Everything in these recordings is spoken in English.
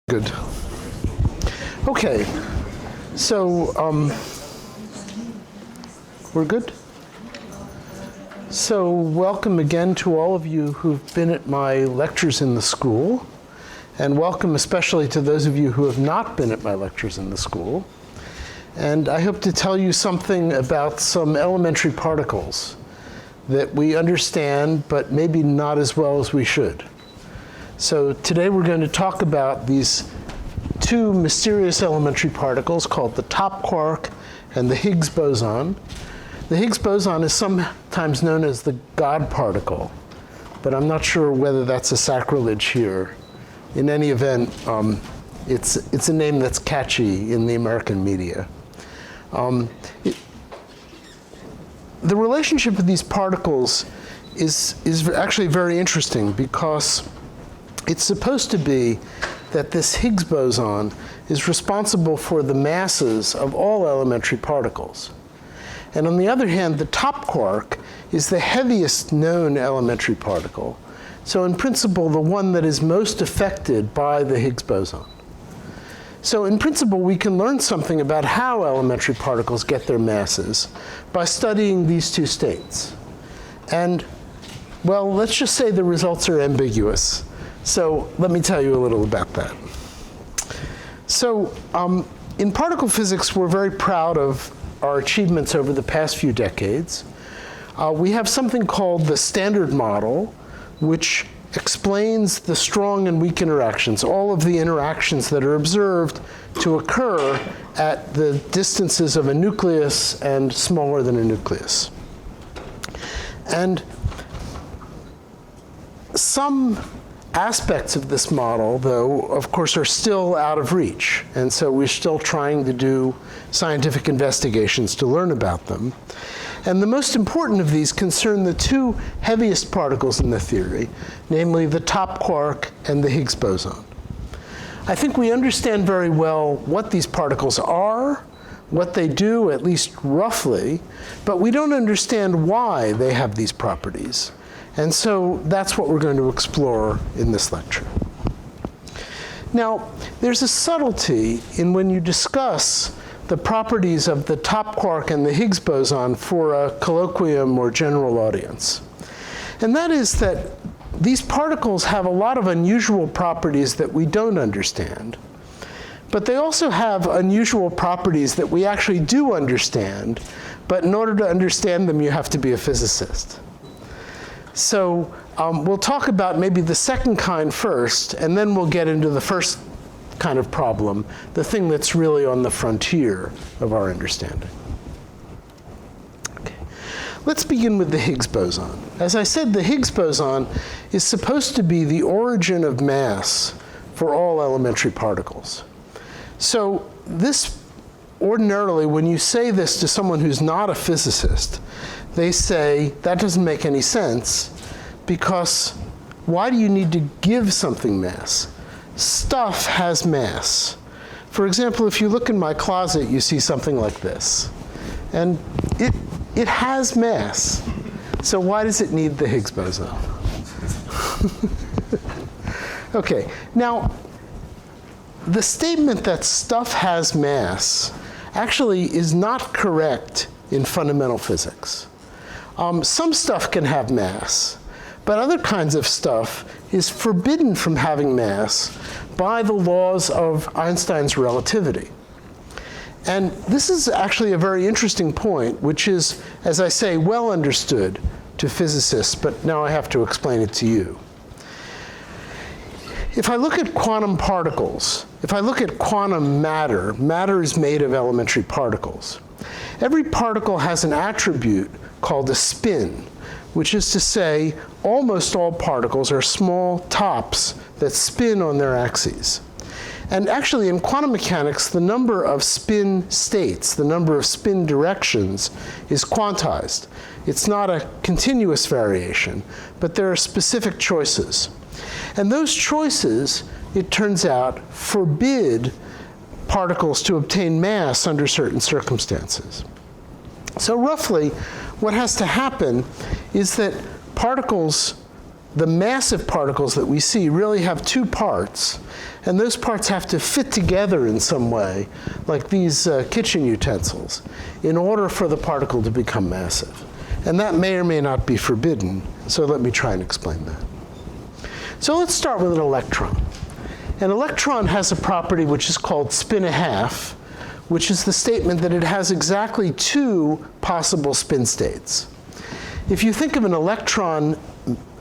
Good. Okay, so we're good? So welcome again to all of you who've been at my lectures in the school, and welcome especially to those of you who have not been at my lectures in the school. And I hope to tell you something about some elementary particles that we understand, but maybe not as well as we should. So today we're going to talk about these two mysterious elementary particles called the top quark and the Higgs boson. The Higgs boson is sometimes known as the God particle, but I'm not sure whether that's a sacrilege here. In any event, it's a name that's catchy in the American media. The relationship of these particles is actually very interesting because it's supposed to be that this Higgs boson is responsible for the masses of all elementary particles. And on the other hand, the top quark is the heaviest known elementary particle. So in principle, the one that is most affected by the Higgs boson. So in principle, we can learn something about how elementary particles get their masses by studying these two states. And, well, let's just say the results are ambiguous. So let me tell you a little about that. So in particle physics, we're very proud of our achievements over the past few decades. We have something called the Standard Model, which explains the strong and weak interactions, all of the interactions that are observed to occur at the distances of a nucleus and smaller than a nucleus. And some aspects of this model, though, of course, are still out of reach. And so we're still trying to do scientific investigations to learn about them. And the most important of these concern the two heaviest particles in the theory, namely the top quark and the Higgs boson. I think we understand very well what these particles are, what they do, at least roughly, but we don't understand why they have these properties. And so that's what we're going to explore in this lecture. Now, there's a subtlety in when you discuss the properties of the top quark and the Higgs boson for a colloquium or general audience. And that is that these particles have a lot of unusual properties that we don't understand. But they also have unusual properties that we actually do understand, but in order to understand them, you have to be a physicist. So we'll talk about maybe the second kind first, and then we'll get into the first kind of problem, the thing that's really on the frontier of our understanding. Okay. Let's begin with the Higgs boson. As I said, the Higgs boson is supposed to be the origin of mass for all elementary particles. So this, ordinarily, when you say this to someone who's not a physicist, they say, that doesn't make any sense, because why do you need to give something mass? Stuff has mass. For example, if you look in my closet, you see something like this. And it has mass. So why does it need the Higgs boson? Okay, now, the statement that stuff has mass actually is not correct in fundamental physics. Some stuff can have mass, but other kinds of stuff is forbidden from having mass by the laws of Einstein's relativity. And this is actually a very interesting point, which is, as I say, well understood to physicists, but now I have to explain it to you. If I look at quantum particles, if I look at quantum matter, matter is made of elementary particles. Every particle has an attribute called a spin, which is to say almost all particles are small tops that spin on their axes. And actually in quantum mechanics, the number of spin states, the number of spin directions, is quantized. It's not a continuous variation, but there are specific choices. And those choices, it turns out, forbid particles to obtain mass under certain circumstances. So roughly, what has to happen is that particles the massive particles that we see really have two parts, and those parts have to fit together in some way, like these kitchen utensils, in order for the particle to become massive. And that may or may not be forbidden, so let me try and explain that. So let's start with an electron. An electron has a property which is called spin a half, which is the statement that it has exactly two possible spin states. If you think of an electron,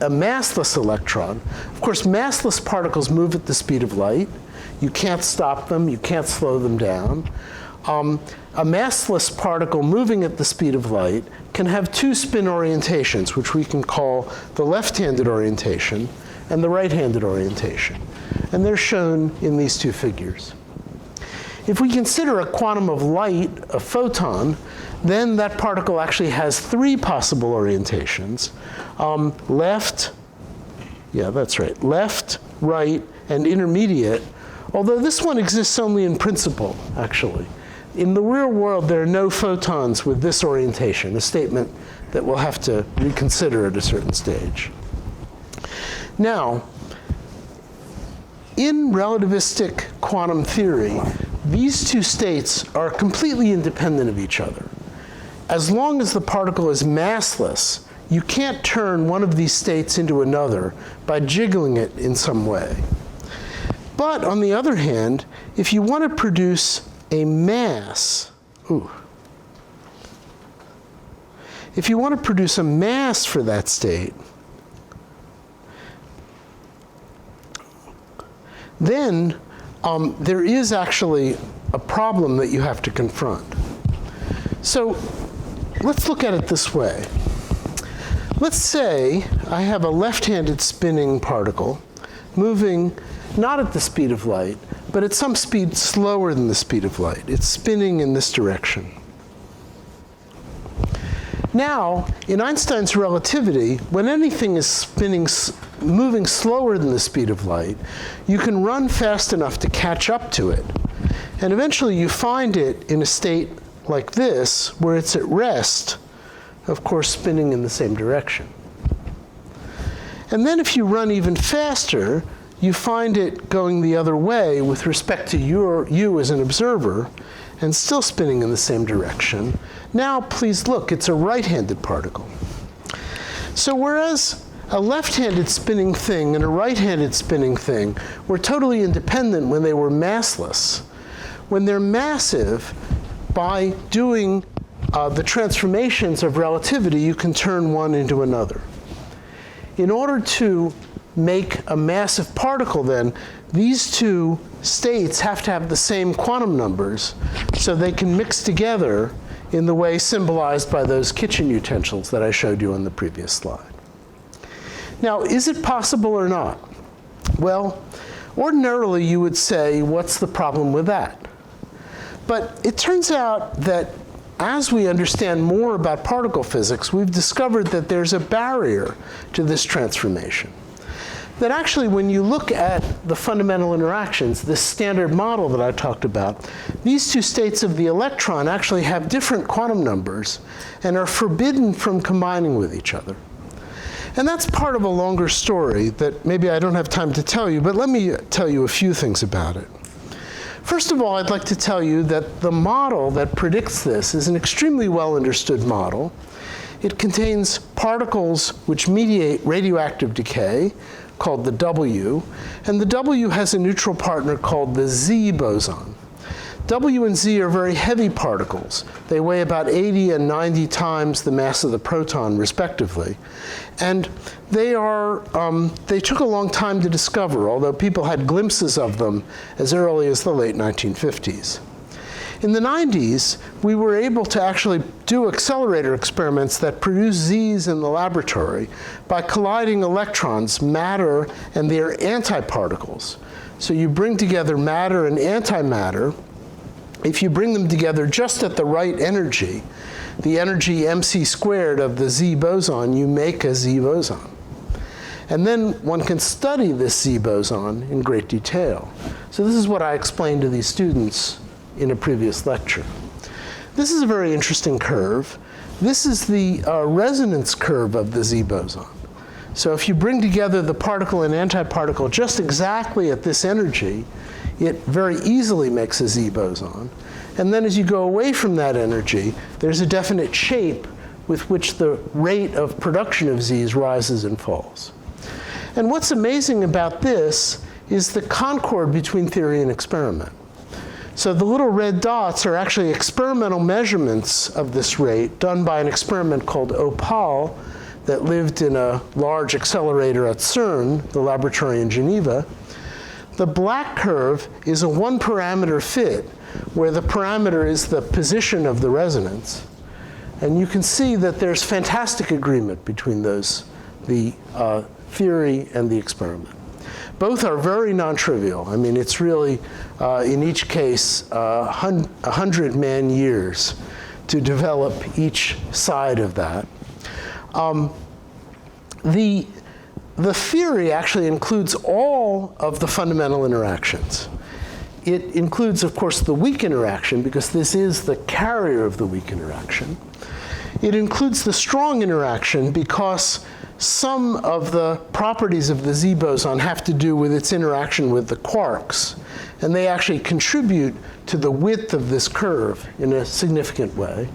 a massless electron, of course massless particles move at the speed of light. You can't stop them, you can't slow them down. A massless particle moving at the speed of light can have two spin orientations, which we can call the left-handed orientation and the right-handed orientation. And they're shown in these two figures. If we consider a quantum of light, a photon, then that particle actually has three possible orientations. Left, yeah, that's right, left, right, and intermediate, although this one exists only in principle, actually. In the real world, there are no photons with this orientation, a statement that we'll have to reconsider at a certain stage. Now, in relativistic quantum theory, these two states are completely independent of each other. As long as the particle is massless, you can't turn one of these states into another by jiggling it in some way. But on the other hand, if you want to produce a mass, if you want to produce a mass for that state, then there is actually a problem that you have to confront. So let's look at it this way. Let's say I have a left-handed spinning particle moving not at the speed of light, but at some speed slower than the speed of light. It's spinning in this direction. Now, in Einstein's relativity, when anything is moving slower than the speed of light, you can run fast enough to catch up to it. And eventually you find it in a state like this, where it's at rest, of course spinning in the same direction. And then if you run even faster, you find it going the other way with respect to you as an observer, and still spinning in the same direction. Now, please look, it's a right-handed particle. So whereas a left-handed spinning thing and a right-handed spinning thing were totally independent when they were massless, when they're massive, by doing the transformations of relativity, you can turn one into another. In order to make a massive particle, then, these two states have to have the same quantum numbers so they can mix together in the way symbolized by those kitchen utensils that I showed you on the previous slide. Now, is it possible or not? Well, ordinarily you would say, what's the problem with that? But it turns out that as we understand more about particle physics, we've discovered that there's a barrier to this transformation. That actually, when you look at the fundamental interactions, this standard model that I talked about, these two states of the electron actually have different quantum numbers and are forbidden from combining with each other. And that's part of a longer story that maybe I don't have time to tell you, but let me tell you a few things about it. First of all, I'd like to tell you that the model that predicts this is an extremely well understood model. It contains particles which mediate radioactive decay, called the W, and the W has a neutral partner called the Z boson. W and Z are very heavy particles. They weigh about 80 and 90 times the mass of the proton, respectively. And they took a long time to discover, although people had glimpses of them as early as the late 1950s. In the 90s, we were able to actually do accelerator experiments that produce Z's in the laboratory by colliding electrons, matter, and their antiparticles. So you bring together matter and antimatter. If you bring them together just at the right energy, the energy mc squared of the Z boson, you make a Z boson. And then one can study this Z boson in great detail. So this is what I explained to these students in a previous lecture. This is a very interesting curve. This is the resonance curve of the Z boson. So if you bring together the particle and antiparticle just exactly at this energy, it very easily makes a Z boson. And then as you go away from that energy, there's a definite shape with which the rate of production of Z's rises and falls. And what's amazing about this is the concord between theory and experiment. So the little red dots are actually experimental measurements of this rate done by an experiment called Opal that lived in a large accelerator at CERN, the laboratory in Geneva. The black curve is a one-parameter fit, where the parameter is the position of the resonance. And you can see that there's fantastic agreement between those, the theory and the experiment. Both are very non-trivial. I mean, it's really, in each case, 100 man-years to develop each side of that. The theory actually includes all of the fundamental interactions. It includes, of course, the weak interaction, because this is the carrier of the weak interaction. It includes the strong interaction, because some of the properties of the Z boson have to do with its interaction with the quarks, and they actually contribute to the width of this curve in a significant way.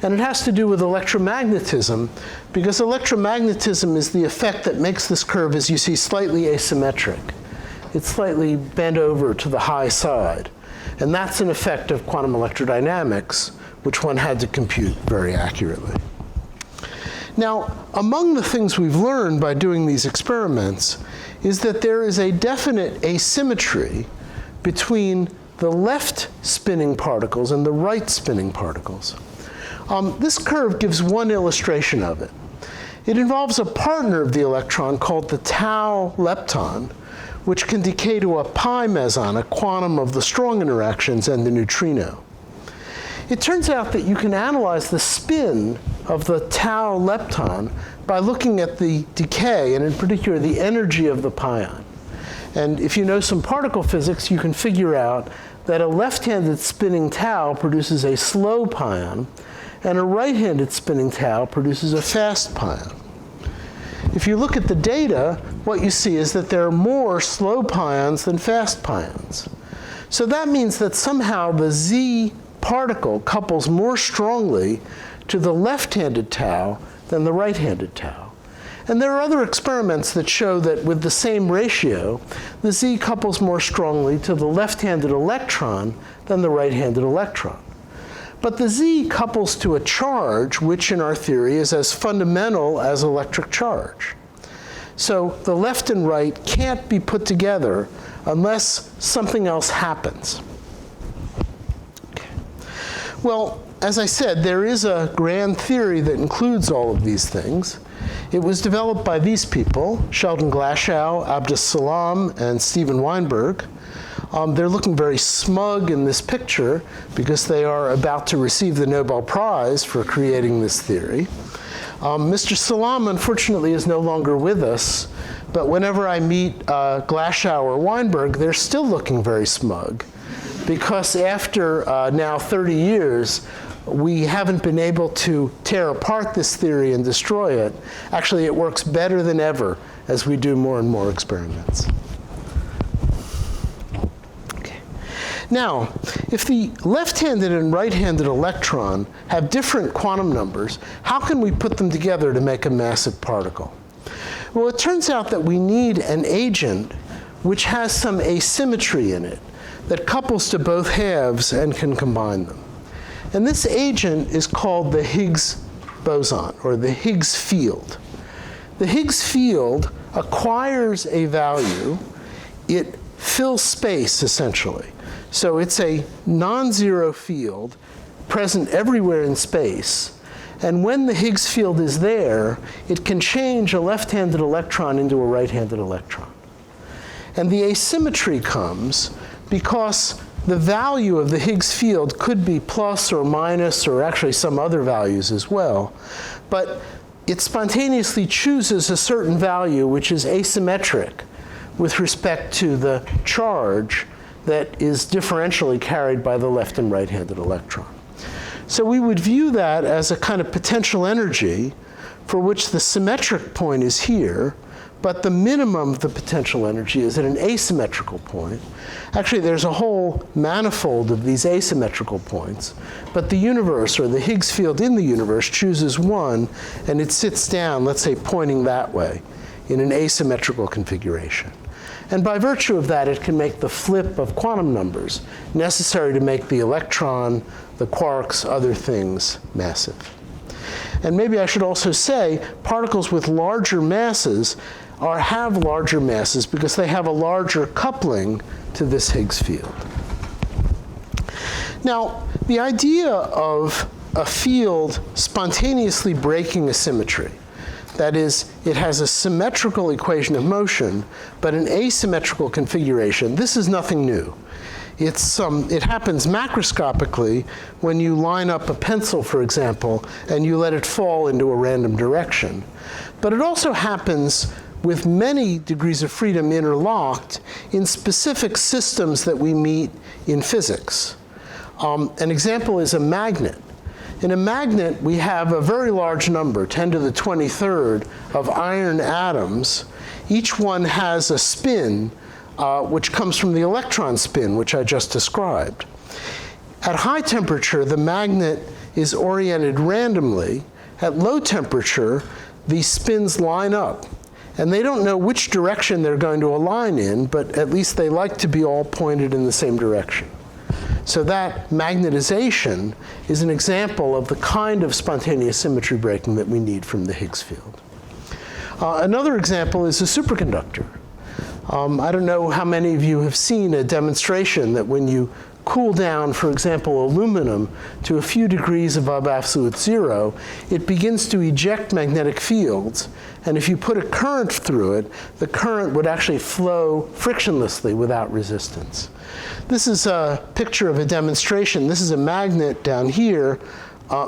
And it has to do with electromagnetism, because electromagnetism is the effect that makes this curve, as you see, slightly asymmetric. It's slightly bent over to the high side. And that's an effect of quantum electrodynamics, which one had to compute very accurately. Now, among the things we've learned by doing these experiments is that there is a definite asymmetry between the left spinning particles and the right spinning particles. This curve gives one illustration of it. It involves a partner of the electron called the tau lepton, which can decay to a pi meson, a quantum of the strong interactions and the neutrino. It turns out that you can analyze the spin of the tau lepton by looking at the decay, and in particular the energy of the pion. And if you know some particle physics, you can figure out that a left-handed spinning tau produces a slow pion, and a right-handed spinning tau produces a fast pion. If you look at the data, what you see is that there are more slow pions than fast pions. So that means that somehow the Z particle couples more strongly to the left-handed tau than the right-handed tau. And there are other experiments that show that with the same ratio, the Z couples more strongly to the left-handed electron than the right-handed electron. But the Z couples to a charge, which in our theory is as fundamental as electric charge. So the left and right can't be put together unless something else happens. Okay. Well, as I said, there is a grand theory that includes all of these things. It was developed by these people, Sheldon Glashow, Abdus Salam, and Steven Weinberg. They're looking very smug in this picture because they are about to receive the Nobel Prize for creating this theory. Mr. Salam, unfortunately, is no longer with us, but whenever I meet Glashow or Weinberg, they're still looking very smug, because after now 30 years, we haven't been able to tear apart this theory and destroy it. Actually, it works better than ever as we do more and more experiments. Now, if the left-handed and right-handed electron have different quantum numbers, how can we put them together to make a massive particle? Well, it turns out that we need an agent which has some asymmetry in it that couples to both halves and can combine them. And this agent is called the Higgs boson, or the Higgs field. The Higgs field acquires a value. It fills space, essentially. So it's a non-zero field present everywhere in space. And when the Higgs field is there, it can change a left-handed electron into a right-handed electron. And the asymmetry comes because the value of the Higgs field could be plus or minus, or actually some other values as well. But it spontaneously chooses a certain value which is asymmetric with respect to the charge that is differentially carried by the left and right-handed electron. So we would view that as a kind of potential energy for which the symmetric point is here, but the minimum of the potential energy is at an asymmetrical point. Actually, there's a whole manifold of these asymmetrical points, but the universe, or the Higgs field in the universe, chooses one, and it sits down, let's say, pointing that way, in an asymmetrical configuration. And by virtue of that, it can make the flip of quantum numbers necessary to make the electron, the quarks, other things massive. And maybe I should also say, particles with larger masses have larger masses because they have a larger coupling to this Higgs field. Now, the idea of a field spontaneously breaking a symmetry, that is, it has a symmetrical equation of motion, but an asymmetrical configuration, this is nothing new. It happens macroscopically when you line up a pencil, for example, and you let it fall into a random direction. But it also happens with many degrees of freedom interlocked in specific systems that we meet in physics. An example is a magnet. In a magnet, we have a very large number, 10 to the 23rd, of iron atoms. Each one has a spin, which comes from the electron spin, which I just described. At high temperature, the magnet is oriented randomly. At low temperature, these spins line up. And they don't know which direction they're going to align in, but at least they like to be all pointed in the same direction. So that magnetization is an example of the kind of spontaneous symmetry breaking that we need from the Higgs field. Another example is a superconductor. I don't know how many of you have seen a demonstration that when you cool down, for example, aluminum to a few degrees above absolute zero, it begins to eject magnetic fields. And if you put a current through it, the current would actually flow frictionlessly without resistance. This is a picture of a demonstration. This is a magnet down here.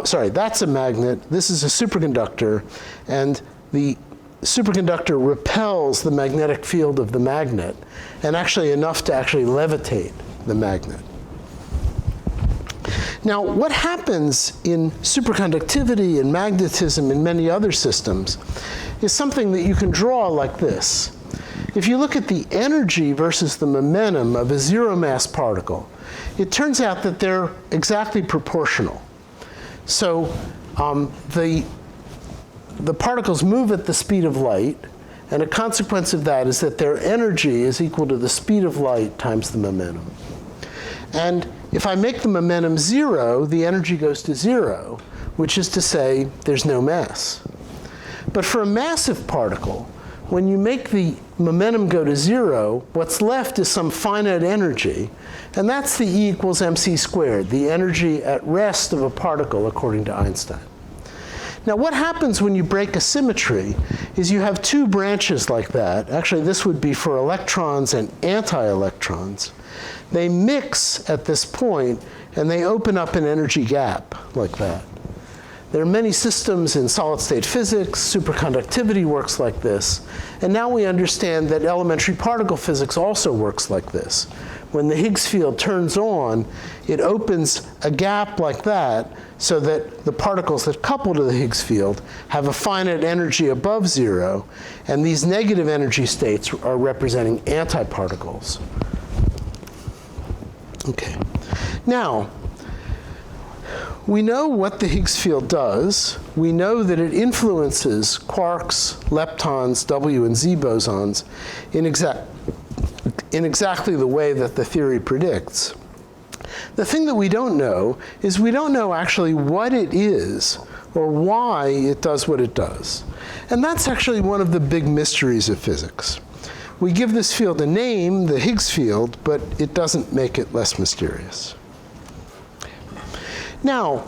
Sorry, that's a magnet. This is a superconductor. And the superconductor repels the magnetic field of the magnet, and actually enough to actually levitate the magnet. Now, what happens in superconductivity and magnetism and many other systems is something that you can draw like this. If you look at the energy versus the momentum of a zero-mass particle, it turns out that they're exactly proportional. So the particles move at the speed of light, and a consequence of that is that their energy is equal to the speed of light times the momentum. And if I make the momentum zero, the energy goes to zero, which is to say there's no mass. But for a massive particle, when you make the momentum go to zero, what's left is some finite energy, and that's the E equals mc squared, the energy at rest of a particle according to Einstein. Now, what happens when you break a symmetry is you have two branches like that. Actually, this would be for electrons and anti-electrons. They mix at this point, and they open up an energy gap like that. There are many systems in solid-state physics. Superconductivity works like this. And now we understand that elementary particle physics also works like this. When the Higgs field turns on, it opens a gap like that so that the particles that couple to the Higgs field have a finite energy above zero, and these negative energy states are representing antiparticles. Okay. Now, we know what the Higgs field does. We know that it influences quarks, leptons, W and Z bosons in exactly the way that the theory predicts. The thing that we don't know is we don't know actually what it is or why it does what it does. And that's actually one of the big mysteries of physics. We give this field a name, the Higgs field, but it doesn't make it less mysterious. Now,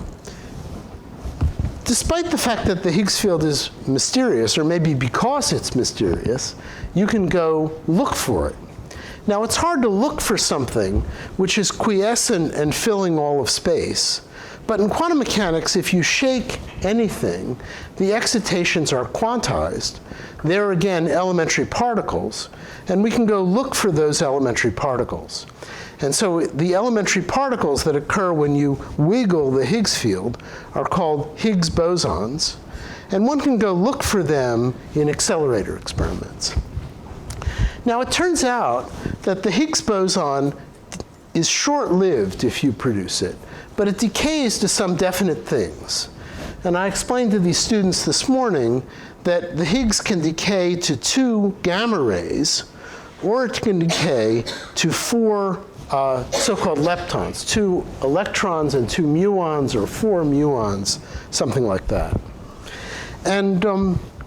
despite the fact that the Higgs field is mysterious, or maybe because it's mysterious, you can go look for it. Now, it's hard to look for something which is quiescent and filling all of space. But in quantum mechanics, if you shake anything, the excitations are quantized. They're, again, elementary particles. And we can go look for those elementary particles. And so the elementary particles that occur when you wiggle the Higgs field are called Higgs bosons. And one can go look for them in accelerator experiments. Now, it turns out that the Higgs boson is short-lived if you produce it, but it decays to some definite things. And I explained to these students this morning that the Higgs can decay to 2 gamma rays, or it can decay to 4 so-called leptons, 2 electrons and 2 muons, or 4 muons, something like that. And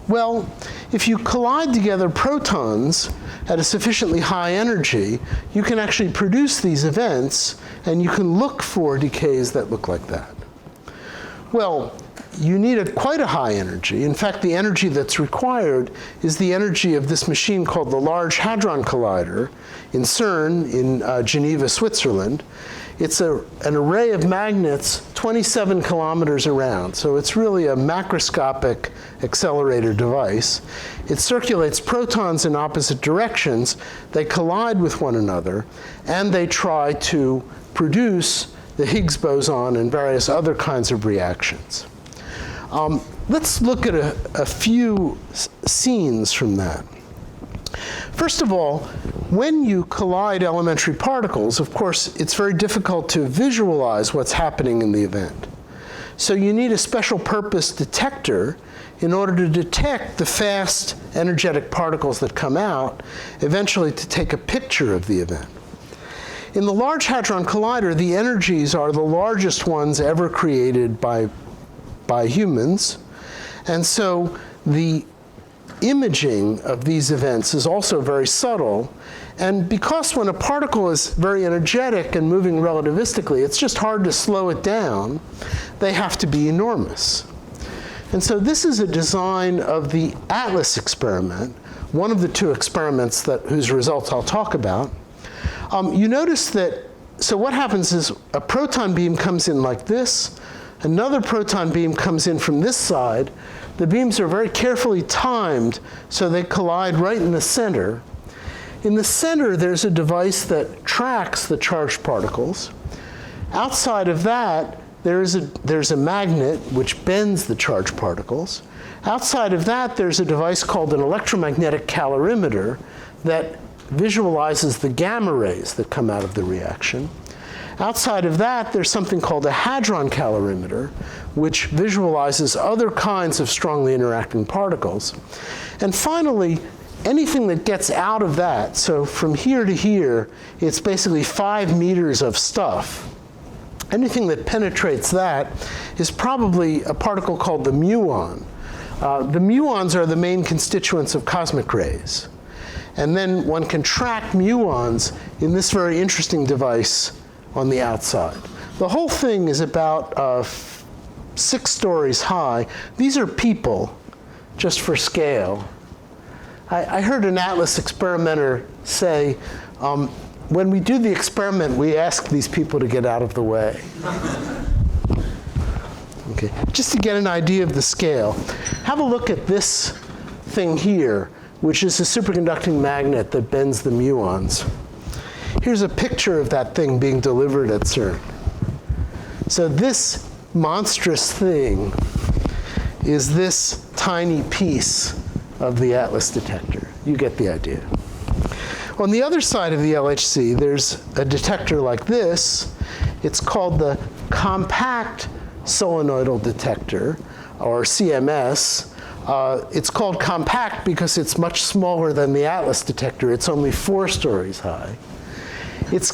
well, if you collide together protons at a sufficiently high energy, you can actually produce these events, and you can look for decays that look like that. Well, you need quite a high energy. In fact, the energy that's required is the energy of this machine called the Large Hadron Collider in CERN in Geneva, Switzerland. It's an array of magnets 27 kilometers around, so it's really a macroscopic accelerator device. It circulates protons in opposite directions. They collide with one another, and they try to produce the Higgs boson and various other kinds of reactions. Let's look at a few scenes from that. First of all, when you collide elementary particles, of course, it's very difficult to visualize what's happening in the event. So you need a special purpose detector in order to detect the fast energetic particles that come out, eventually to take a picture of the event. In the Large Hadron Collider, the energies are the largest ones ever created by humans. And so the imaging of these events is also very subtle. And because when a particle is very energetic and moving relativistically, it's just hard to slow it down, they have to be enormous. And so this is a design of the ATLAS experiment, one of the 2 experiments whose results I'll talk about. You notice that, so what happens is a proton beam comes in like this, another proton beam comes in from this side. The beams are very carefully timed, so they collide right in the center. In the center, there's a device that tracks the charged particles. Outside of that, there's a magnet which bends the charged particles. Outside of that, there's a device called an electromagnetic calorimeter that visualizes the gamma rays that come out of the reaction. Outside of that, there's something called a hadron calorimeter, which visualizes other kinds of strongly interacting particles. And finally, anything that gets out of that, so from here to here, it's basically 5 meters of stuff. Anything that penetrates that is probably a particle called the muon. The muons are the main constituents of cosmic rays. And then one can track muons in this very interesting device on the outside. The whole thing is about 6 stories high. These are people, just for scale. I heard an ATLAS experimenter say, when we do the experiment, we ask these people to get out of the way. Okay, just to get an idea of the scale. Have a look at this thing here, which is a superconducting magnet that bends the muons. Here's a picture of that thing being delivered at CERN. So this monstrous thing is this tiny piece of the ATLAS detector. You get the idea. On the other side of the LHC, there's a detector like this. It's called the Compact Solenoidal Detector, or CMS. It's called compact because it's much smaller than the ATLAS detector. It's only 4 stories high. It's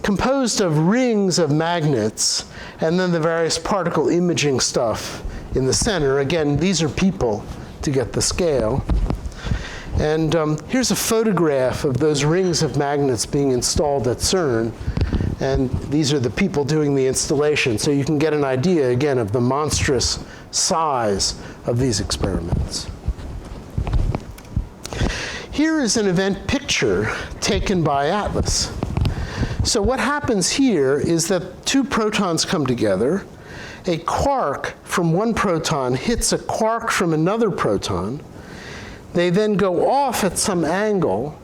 composed of rings of magnets, and then the various particle imaging stuff in the center. Again, these are people to get the scale. And here's a photograph of those rings of magnets being installed at CERN. And these are the people doing the installation. So you can get an idea, again, of the monstrous size of these experiments. Here is an event picture taken by ATLAS. So what happens here is that 2 protons come together. A quark from one proton hits a quark from another proton. They then go off at some angle,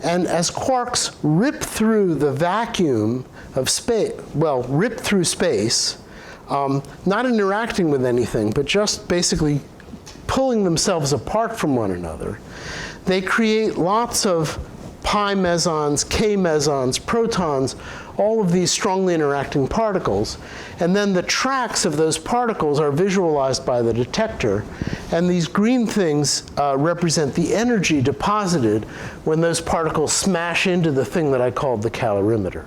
and as quarks rip through the vacuum of space, well, rip through space, not interacting with anything, but just basically pulling themselves apart from one another, they create lots of pi mesons, k mesons, protons, all of these strongly interacting particles. And then the tracks of those particles are visualized by the detector. And these green things represent the energy deposited when those particles smash into the thing that I called the calorimeter.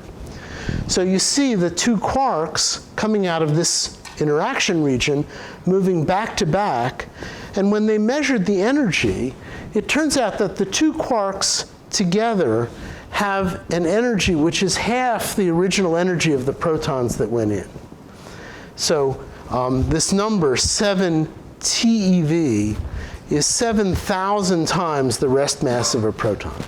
So you see the two quarks coming out of this interaction region, moving back to back. And when they measured the energy, it turns out that the two quarks together have an energy which is half the original energy of the protons that went in. So this number, 7 TeV, is 7,000 times the rest mass of a proton.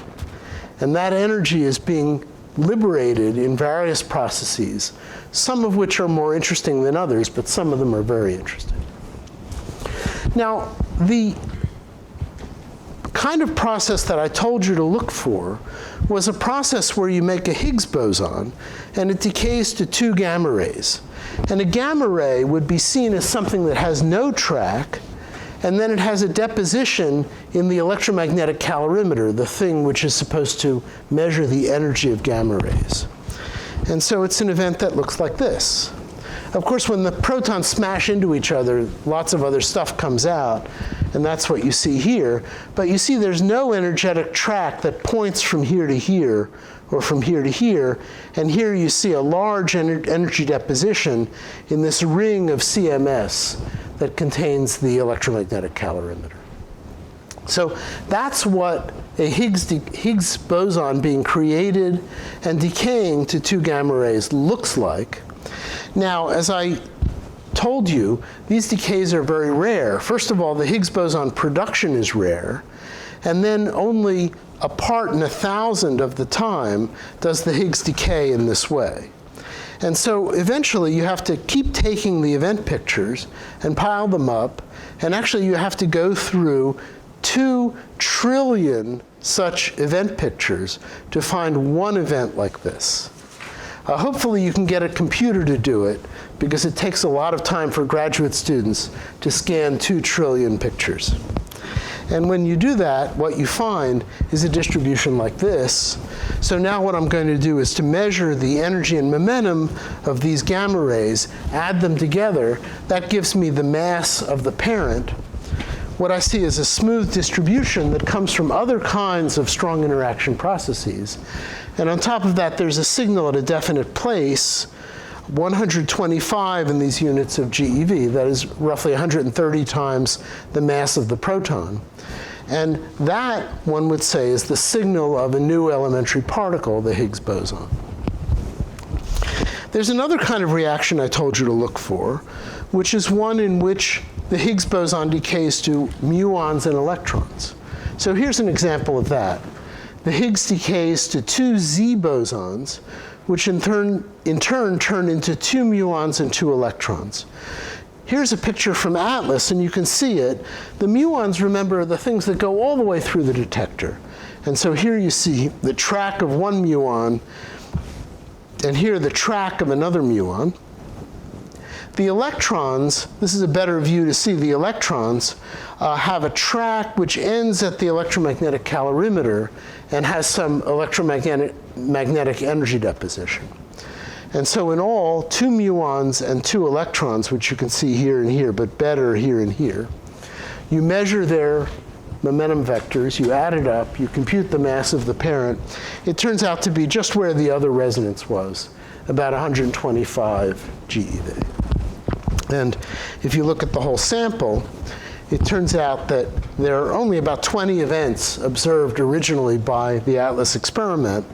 And that energy is being liberated in various processes, some of which are more interesting than others, but some of them are very interesting. Now, the kind of process that I told you to look for was a process where you make a Higgs boson and it decays to 2 gamma rays. And a gamma ray would be seen as something that has no track, and then it has a deposition in the electromagnetic calorimeter, the thing which is supposed to measure the energy of gamma rays. And so it's an event that looks like this. Of course, when the protons smash into each other, lots of other stuff comes out, and that's what you see here. But you see there's no energetic track that points from here to here, or from here to here. And here you see a large energy deposition in this ring of CMS that contains the electromagnetic calorimeter. So that's what a Higgs boson being created and decaying to 2 gamma rays looks like. Now, as I told you, these decays are very rare. First of all, the Higgs boson production is rare, and then only a part in 1,000 of the time does the Higgs decay in this way. And so eventually you have to keep taking the event pictures and pile them up, and actually you have to go through 2 trillion such event pictures to find one event like this. Hopefully you can get a computer to do it, because it takes a lot of time for graduate students to scan 2 trillion pictures. And when you do that, what you find is a distribution like this. So now what I'm going to do is to measure the energy and momentum of these gamma rays, add them together. That gives me the mass of the parent. What I see is a smooth distribution that comes from other kinds of strong interaction processes. And on top of that, there's a signal at a definite place, 125 in these units of GeV. That is roughly 130 times the mass of the proton. And that, one would say, is the signal of a new elementary particle, the Higgs boson. There's another kind of reaction I told you to look for, which is one in which the Higgs boson decays to muons and electrons. So here's an example of that. The Higgs decays to 2 Z bosons, which in turn turn into 2 muons and 2 electrons. Here's a picture from Atlas, and you can see it. The muons, remember, are the things that go all the way through the detector. And so here you see the track of one muon, and here the track of another muon. The electrons, this is a better view to see the electrons, have a track which ends at the electromagnetic calorimeter and has some electromagnetic energy deposition. And so in all, 2 muons and 2 electrons, which you can see here and here, but better here and here. You measure their momentum vectors, you add it up, you compute the mass of the parent. It turns out to be just where the other resonance was, about 125 GeV. And if you look at the whole sample, it turns out that there are only about 20 events observed originally by the Atlas experiment,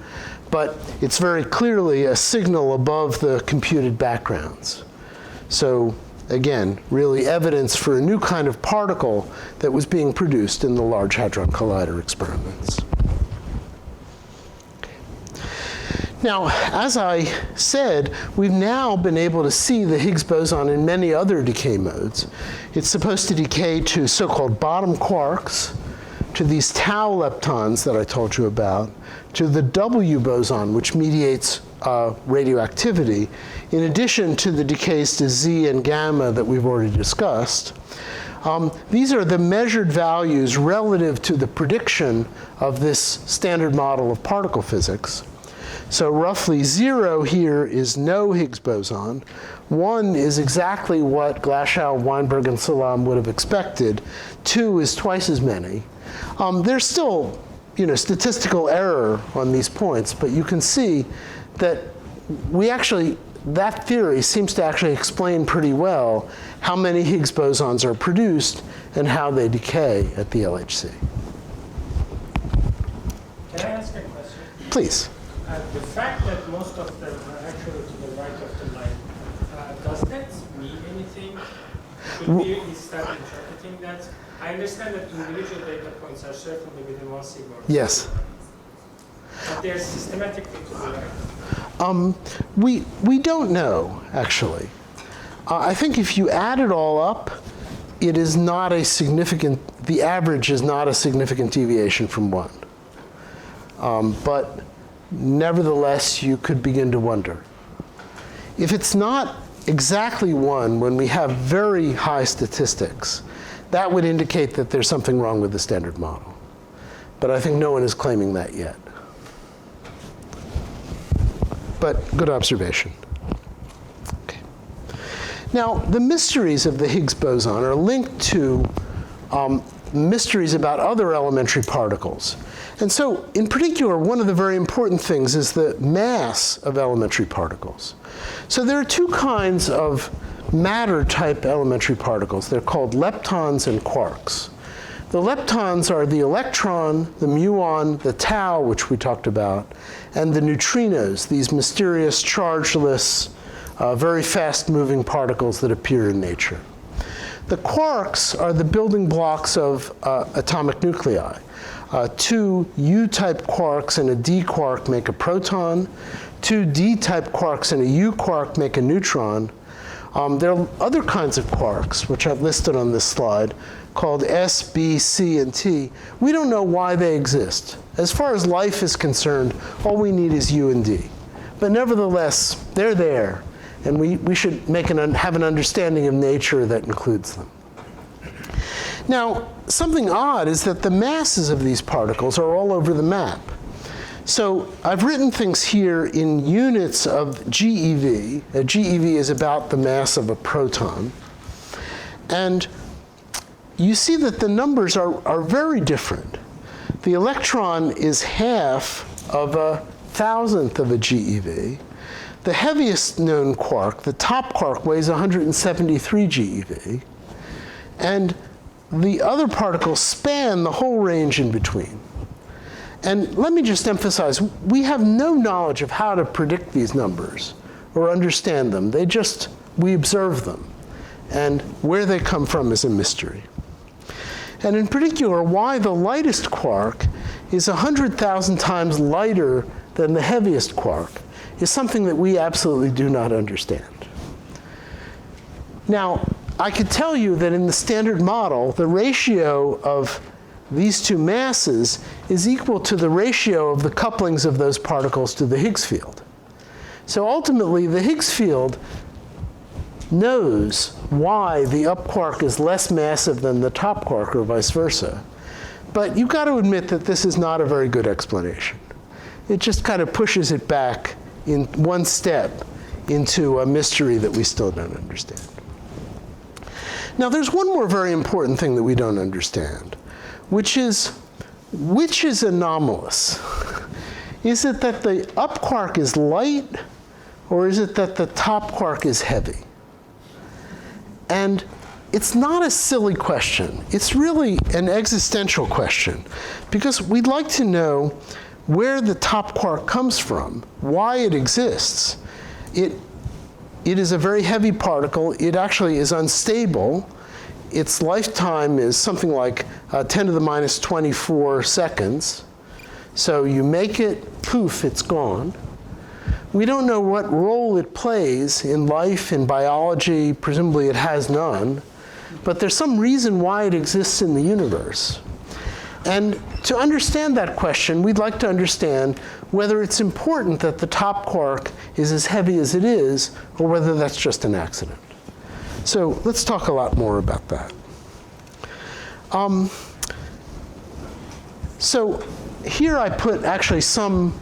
but it's very clearly a signal above the computed backgrounds. So again, really evidence for a new kind of particle that was being produced in the Large Hadron Collider experiments. Now, as I said, we've now been able to see the Higgs boson in many other decay modes. It's supposed to decay to so-called bottom quarks, to these tau leptons that I told you about, to the W boson, which mediates radioactivity, in addition to the decays to Z and gamma that we've already discussed. These are the measured values relative to the prediction of this standard model of particle physics. So roughly 0 here is no Higgs boson. 1 is exactly what Glashow, Weinberg, and Salam would have expected. 2 is twice as many. There's still, statistical error on these points, but you can see that that theory seems to actually explain pretty well how many Higgs bosons are produced and how they decay at the LHC. Can I ask a question? Please. The fact that most of them are actually to the right of the line, does that mean anything? Should we start interpreting that? I understand that individual data points are certainly within 1 sigma. Yes. But they're systematically to the right. We don't know, actually. I think if you add it all up, it is not a significant, the average is not a significant deviation from 1. But nevertheless, you could begin to wonder. If it's not exactly 1 when we have very high statistics, that would indicate that there's something wrong with the standard model. But I think no one is claiming that yet. But good observation. Okay. Now, the mysteries of the Higgs boson are linked to mysteries about other elementary particles. And so, in particular, one of the very important things is the mass of elementary particles. So there are 2 kinds of matter-type elementary particles. They're called leptons and quarks. The leptons are the electron, the muon, the tau, which we talked about, and the neutrinos, these mysterious, chargeless, very fast-moving particles that appear in nature. The quarks are the building blocks of atomic nuclei. 2 U-type quarks and a D quark make a proton. 2 D-type quarks and a U quark make a neutron. There are other kinds of quarks, which I've listed on this slide, called S, B, C, and T. We don't know why they exist. As far as life is concerned, all we need is U and D. But nevertheless, they're there, and we should have an understanding of nature that includes them. Now, something odd is that the masses of these particles are all over the map. So I've written things here in units of GeV. A GeV is about the mass of a proton. And you see that the numbers are very different. The electron is half of 1,000th of a GeV. The heaviest known quark, the top quark, weighs 173 GeV. And the other particles span the whole range in between. And let me just emphasize, we have no knowledge of how to predict these numbers or understand them. We observe them. And where they come from is a mystery. And in particular, why the lightest quark is 100,000 times lighter than the heaviest quark is something that we absolutely do not understand. Now, I could tell you that in the standard model, the ratio of these 2 masses is equal to the ratio of the couplings of those particles to the Higgs field. So ultimately, the Higgs field knows why the up quark is less massive than the top quark, or vice versa. But you've got to admit that this is not a very good explanation. It just kind of pushes it back in 1 step into a mystery that we still don't understand. Now, there's one more very important thing that we don't understand, which is anomalous. Is it that the up quark is light, or is it that the top quark is heavy? And it's not a silly question. It's really an existential question, because we'd like to know where the top quark comes from, why it exists. It is a very heavy particle. It actually is unstable. Its lifetime is something like 10 to the minus 24 seconds. So you make it, poof, it's gone. We don't know what role it plays in life, in biology. Presumably it has none. But there's some reason why it exists in the universe. And to understand that question, we'd like to understand whether it's important that the top quark is as heavy as it is, or whether that's just an accident. So let's talk a lot more about that. So here I put actually some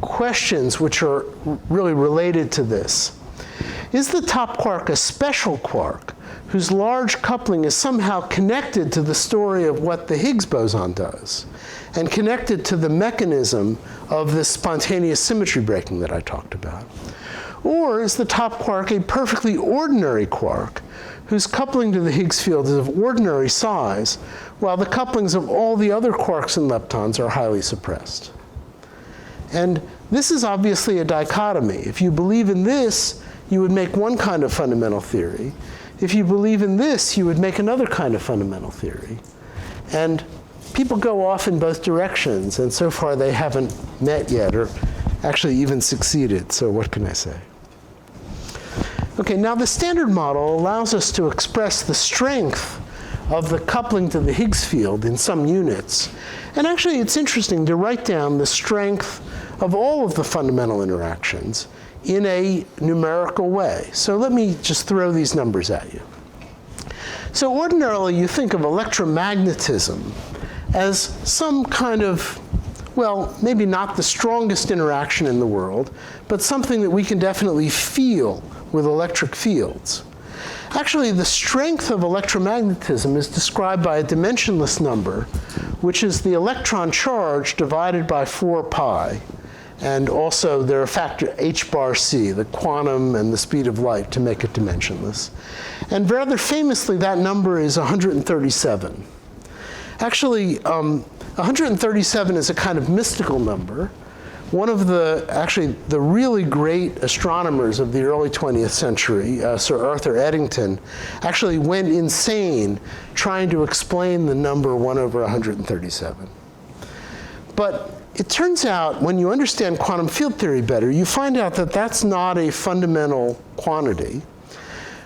questions which are really related to this. Is the top quark a special quark whose large coupling is somehow connected to the story of what the Higgs boson does, and connected to the mechanism of this spontaneous symmetry breaking that I talked about? Or is the top quark a perfectly ordinary quark whose coupling to the Higgs field is of ordinary size, while the couplings of all the other quarks and leptons are highly suppressed? And this is obviously a dichotomy. If you believe in this, you would make one kind of fundamental theory. If you believe in this, you would make another kind of fundamental theory. And people go off in both directions, and so far they haven't met yet, or actually even succeeded, so what can I say? Okay, now the standard model allows us to express the strength of the coupling to the Higgs field in some units. And actually, it's interesting to write down the strength of all of the fundamental interactions in a numerical way. So let me just throw these numbers at you. So ordinarily, you think of electromagnetism as some kind of, well, maybe not the strongest interaction in the world, but something that we can definitely feel with electric fields. Actually, the strength of electromagnetism is described by a dimensionless number, which is the electron charge divided by 4 pi. And also, there are factor h bar c, the quantum and the speed of light, to make it dimensionless. And rather famously, that number is 137. Actually, 137 is a kind of mystical number. One of the really great astronomers of the early 20th century, Sir Arthur Eddington, actually went insane trying to explain the number 1 over 137. But it turns out, when you understand quantum field theory better, you find out that that's not a fundamental quantity.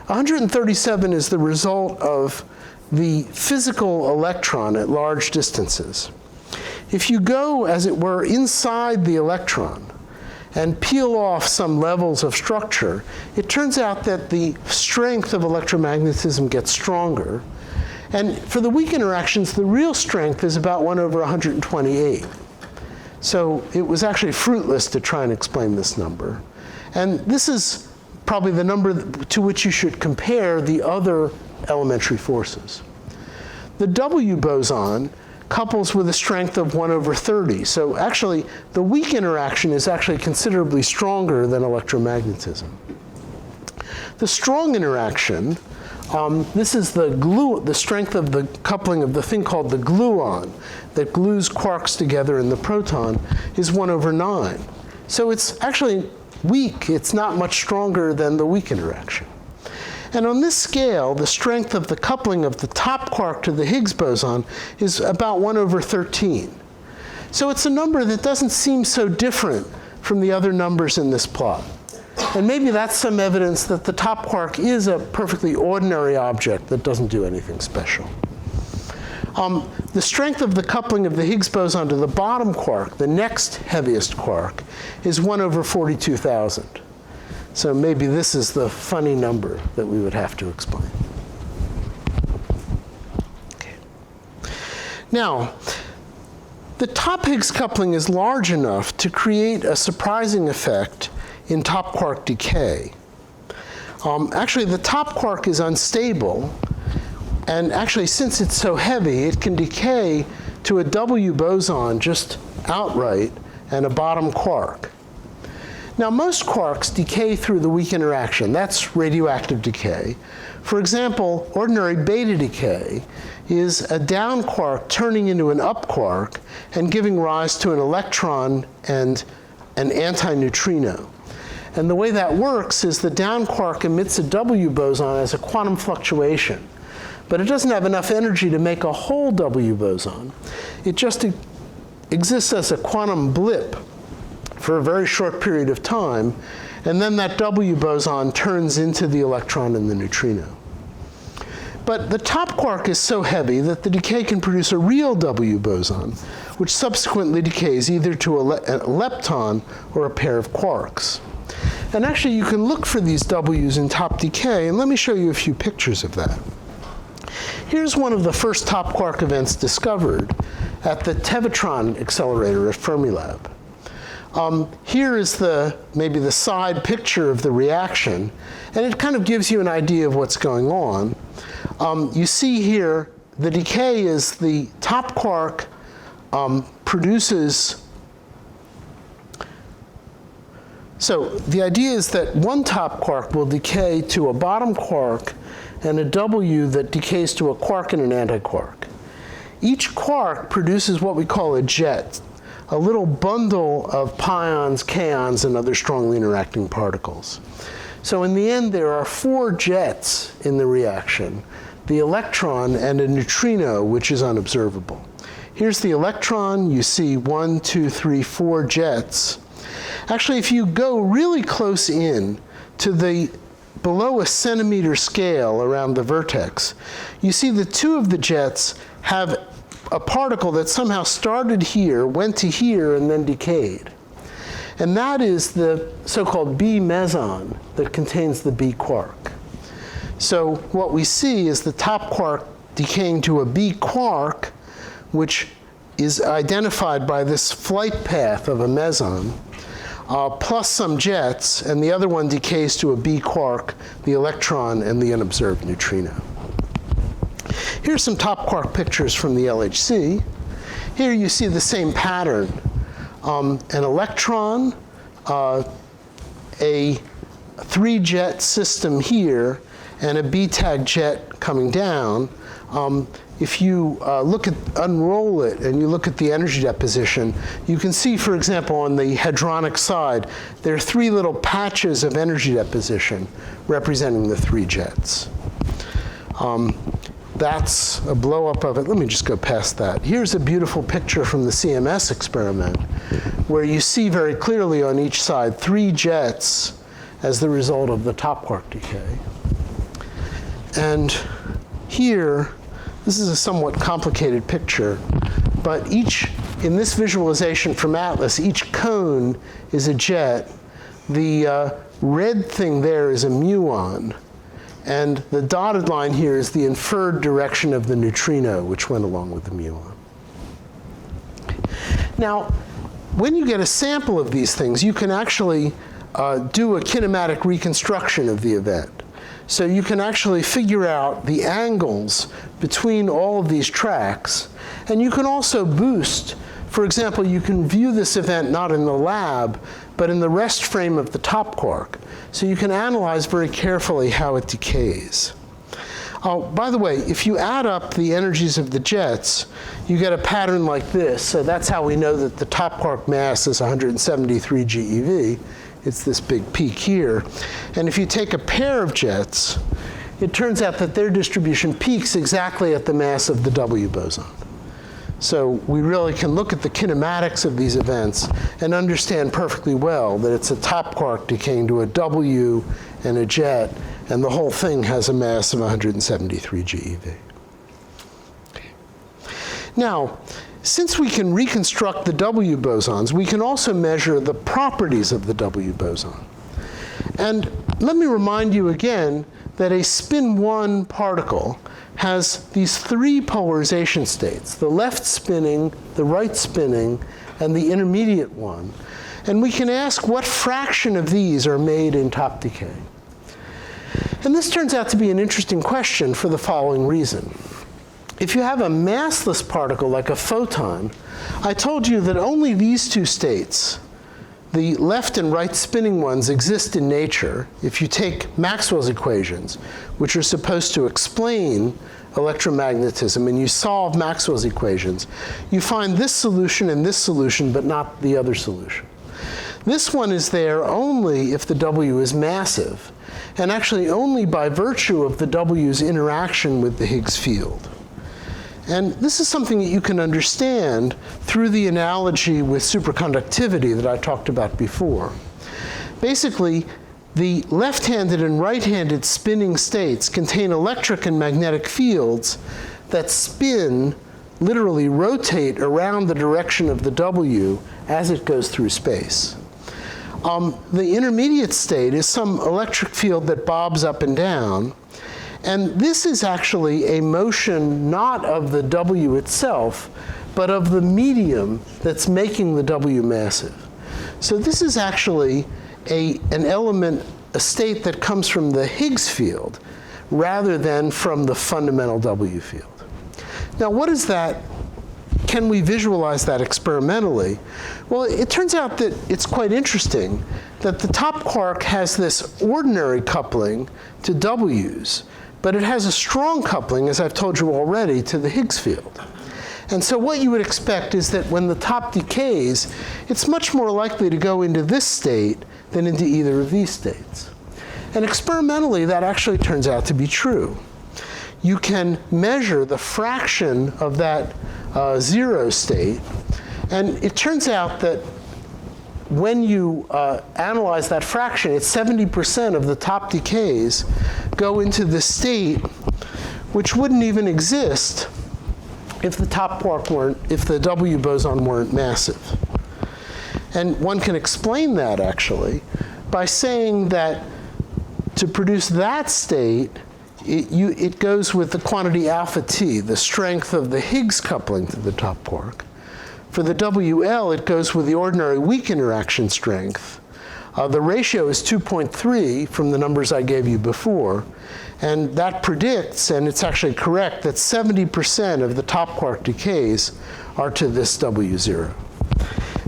137 is the result of the physical electron at large distances. If you go, as it were, inside the electron and peel off some levels of structure, it turns out that the strength of electromagnetism gets stronger. And for the weak interactions, the real strength is about 1 over 128. So it was actually fruitless to try and explain this number. And this is probably the number to which you should compare the other elementary forces. The W boson couples with a strength of 1 over 30. So actually, the weak interaction is actually considerably stronger than electromagnetism. The strong interaction, this is the strength of the coupling of the thing called the gluon that glues quarks together in the proton, is 1 over 9. So it's actually weak. It's not much stronger than the weak interaction. And on this scale, the strength of the coupling of the top quark to the Higgs boson is about 1 over 13. So it's a number that doesn't seem so different from the other numbers in this plot. And maybe that's some evidence that the top quark is a perfectly ordinary object that doesn't do anything special. The strength of the coupling of the Higgs boson to the bottom quark, the next heaviest quark, is 1 over 42,000. So maybe this is the funny number that we would have to explain. Okay. Now, the top Higgs coupling is large enough to create a surprising effect in top quark decay. Actually, the top quark is unstable, and actually, since it's so heavy, it can decay to a W boson just outright and a bottom quark. Now, most quarks decay through the weak interaction. That's radioactive decay. For example, ordinary beta decay is a down quark turning into an up quark and giving rise to an electron and an antineutrino. And the way that works is the down quark emits a W boson as a quantum fluctuation. But it doesn't have enough energy to make a whole W boson. It just exists as a quantum blip for a very short period of time, and then that W boson turns into the electron and the neutrino. But the top quark is so heavy that the decay can produce a real W boson, which subsequently decays either to a lepton or a pair of quarks. And actually, you can look for these W's in top decay, and let me show you a few pictures of that. Here's one of the first top quark events discovered at the Tevatron accelerator at Fermilab. Here is maybe the side picture of the reaction, and it kind of gives you an idea of what's going on. You see here, the decay is the top quark produces. So the idea is that one top quark will decay to a bottom quark and a W that decays to a quark and an antiquark. Each quark produces what we call a jet, a little bundle of pions, kaons, and other strongly interacting particles. So in the end, there are 4 jets in the reaction, the electron and a neutrino, which is unobservable. Here's the electron. You see 1, 2, 3, 4 jets. Actually, if you go really close in to the below a centimeter scale around the vertex, you see that 2 of the jets have a particle that somehow started here, went to here, and then decayed. And that is the so-called B meson that contains the B quark. So what we see is the top quark decaying to a B quark, which is identified by this flight path of a meson, plus some jets, and the other one decays to a B quark, the electron, and the unobserved neutrino. Here's some top quark pictures from the LHC. Here you see the same pattern. An electron, a 3-jet system here, and a B-tag jet coming down. If you unroll it and you look at the energy deposition, you can see, for example, on the hadronic side, there are 3 little patches of energy deposition representing the 3 jets. That's a blow-up of it. Let me just go past that. Here's a beautiful picture from the CMS experiment, where you see very clearly on each side 3 jets as the result of the top quark decay. And here, this is a somewhat complicated picture, but in this visualization from Atlas, each cone is a jet. The red thing there is a muon, and the dotted line here is the inferred direction of the neutrino, which went along with the muon. Now, when you get a sample of these things, you can actually do a kinematic reconstruction of the event. So you can actually figure out the angles between all of these tracks. And you can also boost. For example, you can view this event not in the lab, but in the rest frame of the top quark. So you can analyze very carefully how it decays. By the way, if you add up the energies of the jets, you get a pattern like this. So that's how we know that the top quark mass is 173 GeV. It's this big peak here. And if you take a pair of jets, it turns out that their distribution peaks exactly at the mass of the W boson. So we really can look at the kinematics of these events and understand perfectly well that it's a top quark decaying to a W and a jet, and the whole thing has a mass of 173 GeV. Okay. Now, since we can reconstruct the W bosons, we can also measure the properties of the W boson. And let me remind you again that a spin 1 particle has these 3 polarization states, the left spinning, the right spinning, and the intermediate one. And we can ask what fraction of these are made in top decay. And this turns out to be an interesting question for the following reason. If you have a massless particle like a photon, I told you that only these 2 states, the left and right spinning ones, exist in nature. If you take Maxwell's equations, which are supposed to explain electromagnetism, and you solve Maxwell's equations, you find this solution and this solution, but not the other solution. This one is there only if the W is massive, and actually only by virtue of the W's interaction with the Higgs field. And this is something that you can understand through the analogy with superconductivity that I talked about before. Basically, the left-handed and right-handed spinning states contain electric and magnetic fields that spin, literally rotate around the direction of the W as it goes through space. The intermediate state is some electric field that bobs up and down. And this is actually a motion not of the W itself, but of the medium that's making the W massive. So this is actually an element, a state that comes from the Higgs field rather than from the fundamental W field. Now, what is that? Can we visualize that experimentally? Well, it turns out that it's quite interesting that the top quark has this ordinary coupling to W's, but it has a strong coupling, as I've told you already, to the Higgs field. And so what you would expect is that when the top decays, it's much more likely to go into this state than into either of these states. And experimentally, that actually turns out to be true. You can measure the fraction of that zero state, and it turns out that when you analyze that fraction, it's 70% of the top decays go into the state which wouldn't even exist if the top quark weren't, if the W boson weren't massive. And one can explain that actually by saying that to produce that state, it goes with the quantity alpha T, the strength of the Higgs coupling to the top quark. For the WL, it goes with the ordinary weak interaction strength. The ratio is 2.3 from the numbers I gave you before. And that predicts, and it's actually correct, that 70% of the top quark decays are to this W0.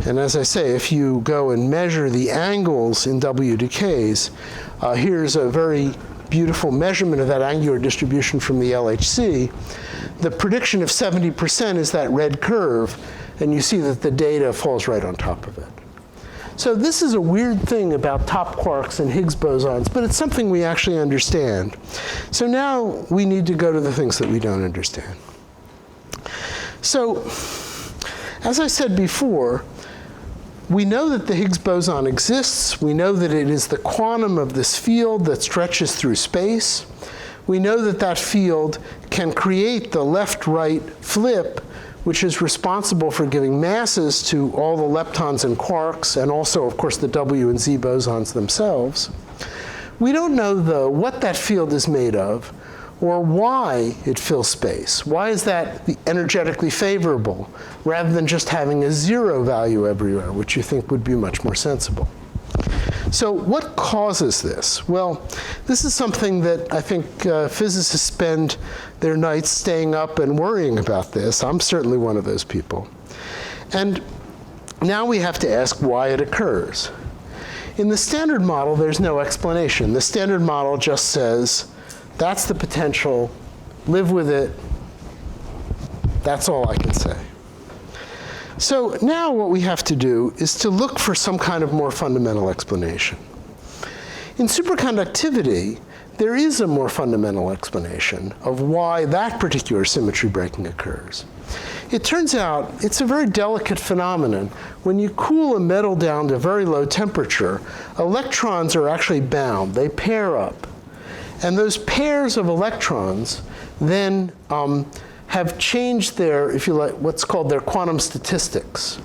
And as I say, if you go and measure the angles in W decays, here's a very beautiful measurement of that angular distribution from the LHC. The prediction of 70% is that red curve, and you see that the data falls right on top of it. So this is a weird thing about top quarks and Higgs bosons, but it's something we actually understand. So now we need to go to the things that we don't understand. So, as I said before, we know that the Higgs boson exists. We know that it is the quantum of this field that stretches through space. We know that that field can create the left-right flip, which is responsible for giving masses to all the leptons and quarks, and also, of course, the W and Z bosons themselves. We don't know, though, what that field is made of or why it fills space. Why is that energetically favorable rather than just having a zero value everywhere, which you think would be much more sensible? So what causes this? Well, this is something that I think physicists spend their nights staying up and worrying about this. I'm certainly one of those people. And now we have to ask why it occurs. In the standard model, there's no explanation. The standard model just says, that's the potential, live with it, that's all I can say. So now what we have to do is to look for some kind of more fundamental explanation. In superconductivity, there is a more fundamental explanation of why that particular symmetry breaking occurs. It turns out it's a very delicate phenomenon. When you cool a metal down to very low temperature, electrons are actually bound. They pair up. And those pairs of electrons then have changed their, if you like, what's called their quantum statistics.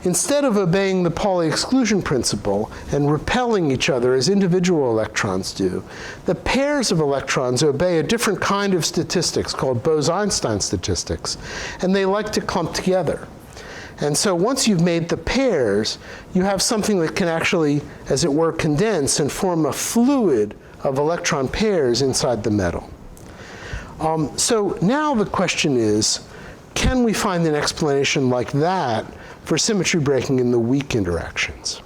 Instead of obeying the Pauli exclusion principle and repelling each other as individual electrons do, the pairs of electrons obey a different kind of statistics called Bose-Einstein statistics, and they like to clump together. And so once you've made the pairs, you have something that can actually, as it were, condense and form a fluid of electron pairs inside the metal. So now the question is, can we find an explanation like that for symmetry breaking in the weak interactions?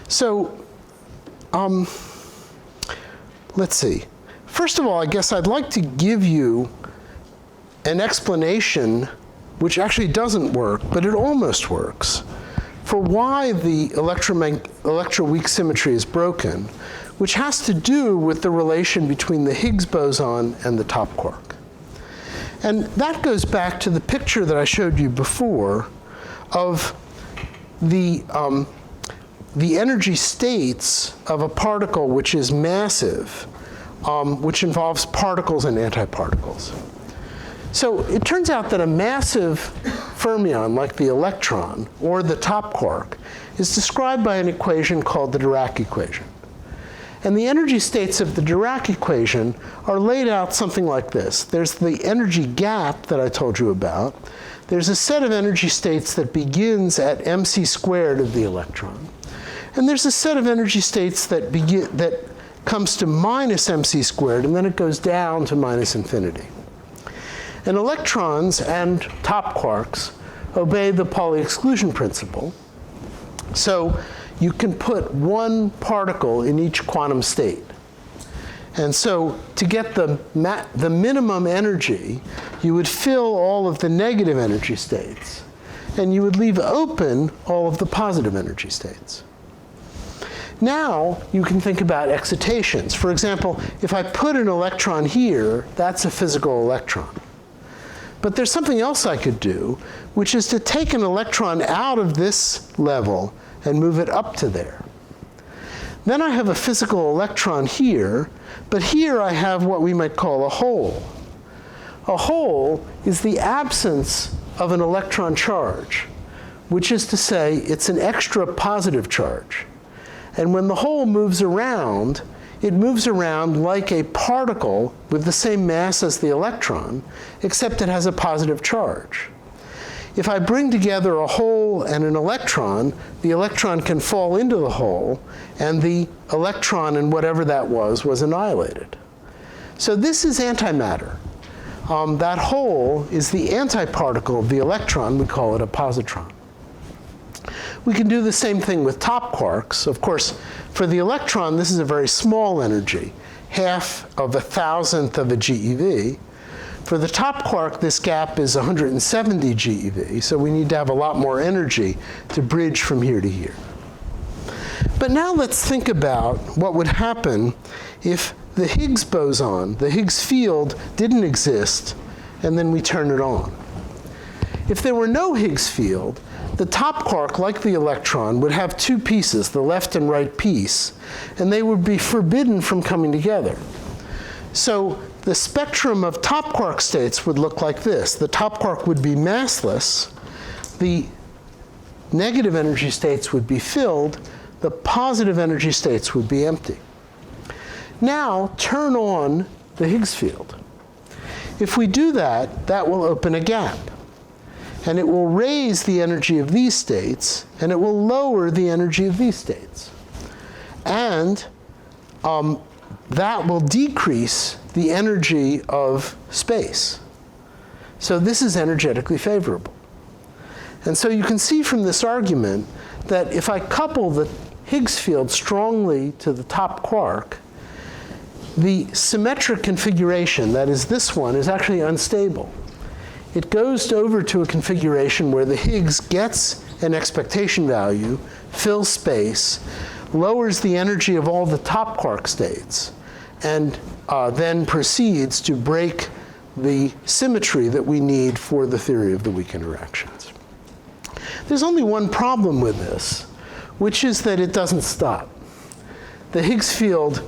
So let's see. First of all, I guess I'd like to give you an explanation which actually doesn't work, but it almost works, for why the electroweak symmetry is broken, which has to do with the relation between the Higgs boson and the top quark. And that goes back to the picture that I showed you before of the the energy states of a particle which is massive, which involves particles and antiparticles. So it turns out that a massive fermion, like the electron or the top quark, is described by an equation called the Dirac equation. And the energy states of the Dirac equation are laid out something like this. There's the energy gap that I told you about. There's a set of energy states that begins at mc squared of the electron. And there's a set of energy states that comes to minus mc squared, and then it goes down to minus infinity. And electrons and top quarks obey the Pauli exclusion principle. So you can put one particle in each quantum state. And so to get the minimum energy, you would fill all of the negative energy states, and you would leave open all of the positive energy states. Now you can think about excitations. For example, if I put an electron here, that's a physical electron. But there's something else I could do, which is to take an electron out of this level and move it up to there. Then I have a physical electron here, but here I have what we might call a hole. A hole is the absence of an electron charge, which is to say it's an extra positive charge. And when the hole moves around, it moves around like a particle with the same mass as the electron, except it has a positive charge. If I bring together a hole and an electron, the electron can fall into the hole, and the electron and whatever that was annihilated. So this is antimatter. That hole is the antiparticle of the electron. We call it a positron. We can do the same thing with top quarks. Of course, for the electron, this is a very small energy, 1/2 of a 1,000th of a GeV. For the top quark, this gap is 170 GeV, so we need to have a lot more energy to bridge from here to here. But now let's think about what would happen if the Higgs boson, the Higgs field, didn't exist, and then we turn it on. If there were no Higgs field, the top quark, like the electron, would have two pieces, the left and right piece, and they would be forbidden from coming together. So the spectrum of top quark states would look like this. The top quark would be massless, the negative energy states would be filled, the positive energy states would be empty. Now turn on the Higgs field. If we do that, that will open a gap. And it will raise the energy of these states, and it will lower the energy of these states. And that will decrease the energy of space. So this is energetically favorable. And so you can see from this argument that if I couple the Higgs field strongly to the top quark, the symmetric configuration, that is this one, is actually unstable. It goes over to a configuration where the Higgs gets an expectation value, fills space, lowers the energy of all the top quark states, and then proceeds to break the symmetry that we need for the theory of the weak interactions. There's only one problem with this, which is that it doesn't stop. The Higgs field,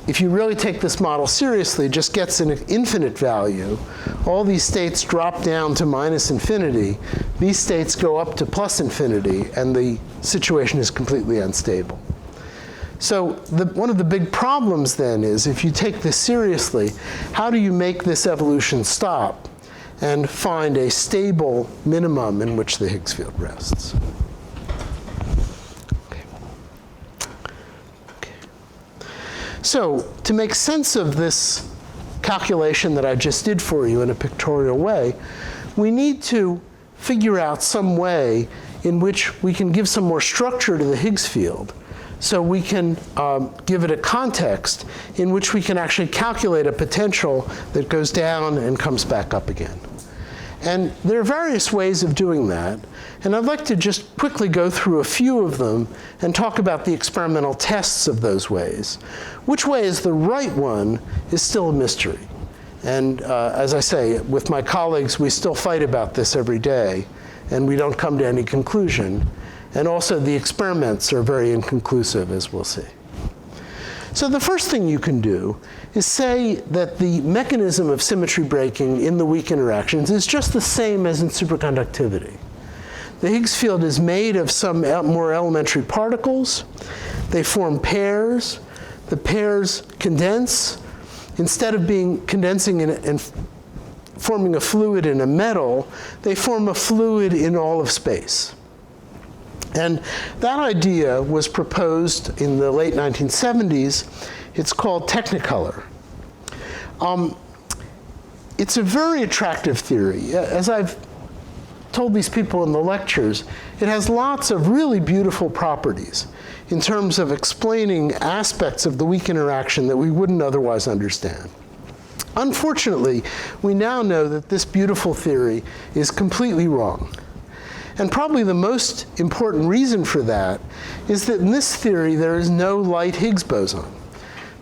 if you really take this model seriously, just gets an infinite value. All these states drop down to minus infinity. These states go up to plus infinity, and the situation is completely unstable. So one of the big problems then is, if you take this seriously, how do you make this evolution stop and find a stable minimum in which the Higgs field rests? So to make sense of this calculation that I just did for you in a pictorial way, we need to figure out some way in which we can give some more structure to the Higgs field, so we can give it a context in which we can actually calculate a potential that goes down and comes back up again. And there are various ways of doing that, and I'd like to just quickly go through a few of them and talk about the experimental tests of those ways. Which way is the right one is still a mystery. And as I say, with my colleagues, we still fight about this every day, and we don't come to any conclusion. And also the experiments are very inconclusive, as we'll see. So the first thing you can do is say that the mechanism of symmetry breaking in the weak interactions is just the same as in superconductivity. The Higgs field is made of some more elementary particles. They form pairs. The pairs condense. Instead of condensing and forming a fluid in a metal, they form a fluid in all of space. And that idea was proposed in the late 1970s. It's called Technicolor. It's a very attractive theory. As I've told these people in the lectures, it has lots of really beautiful properties in terms of explaining aspects of the weak interaction that we wouldn't otherwise understand. Unfortunately, we now know that this beautiful theory is completely wrong. And probably the most important reason for that is that in this theory, there is no light Higgs boson.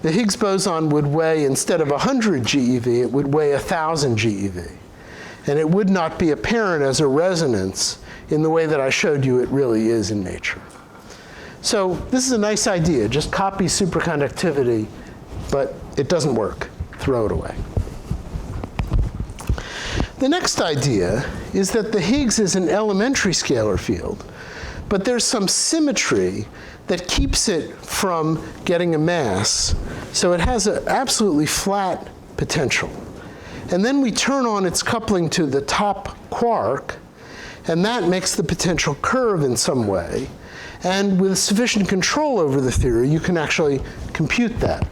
The Higgs boson would weigh, instead of 100 GeV, it would weigh 1,000 GeV. And it would not be apparent as a resonance in the way that I showed you it really is in nature. So this is a nice idea. Just copy superconductivity, but it doesn't work. Throw it away. The next idea is that the Higgs is an elementary scalar field, but there's some symmetry that keeps it from getting a mass, so it has an absolutely flat potential. And then we turn on its coupling to the top quark, and that makes the potential curve in some way. And with sufficient control over the theory, you can actually compute that.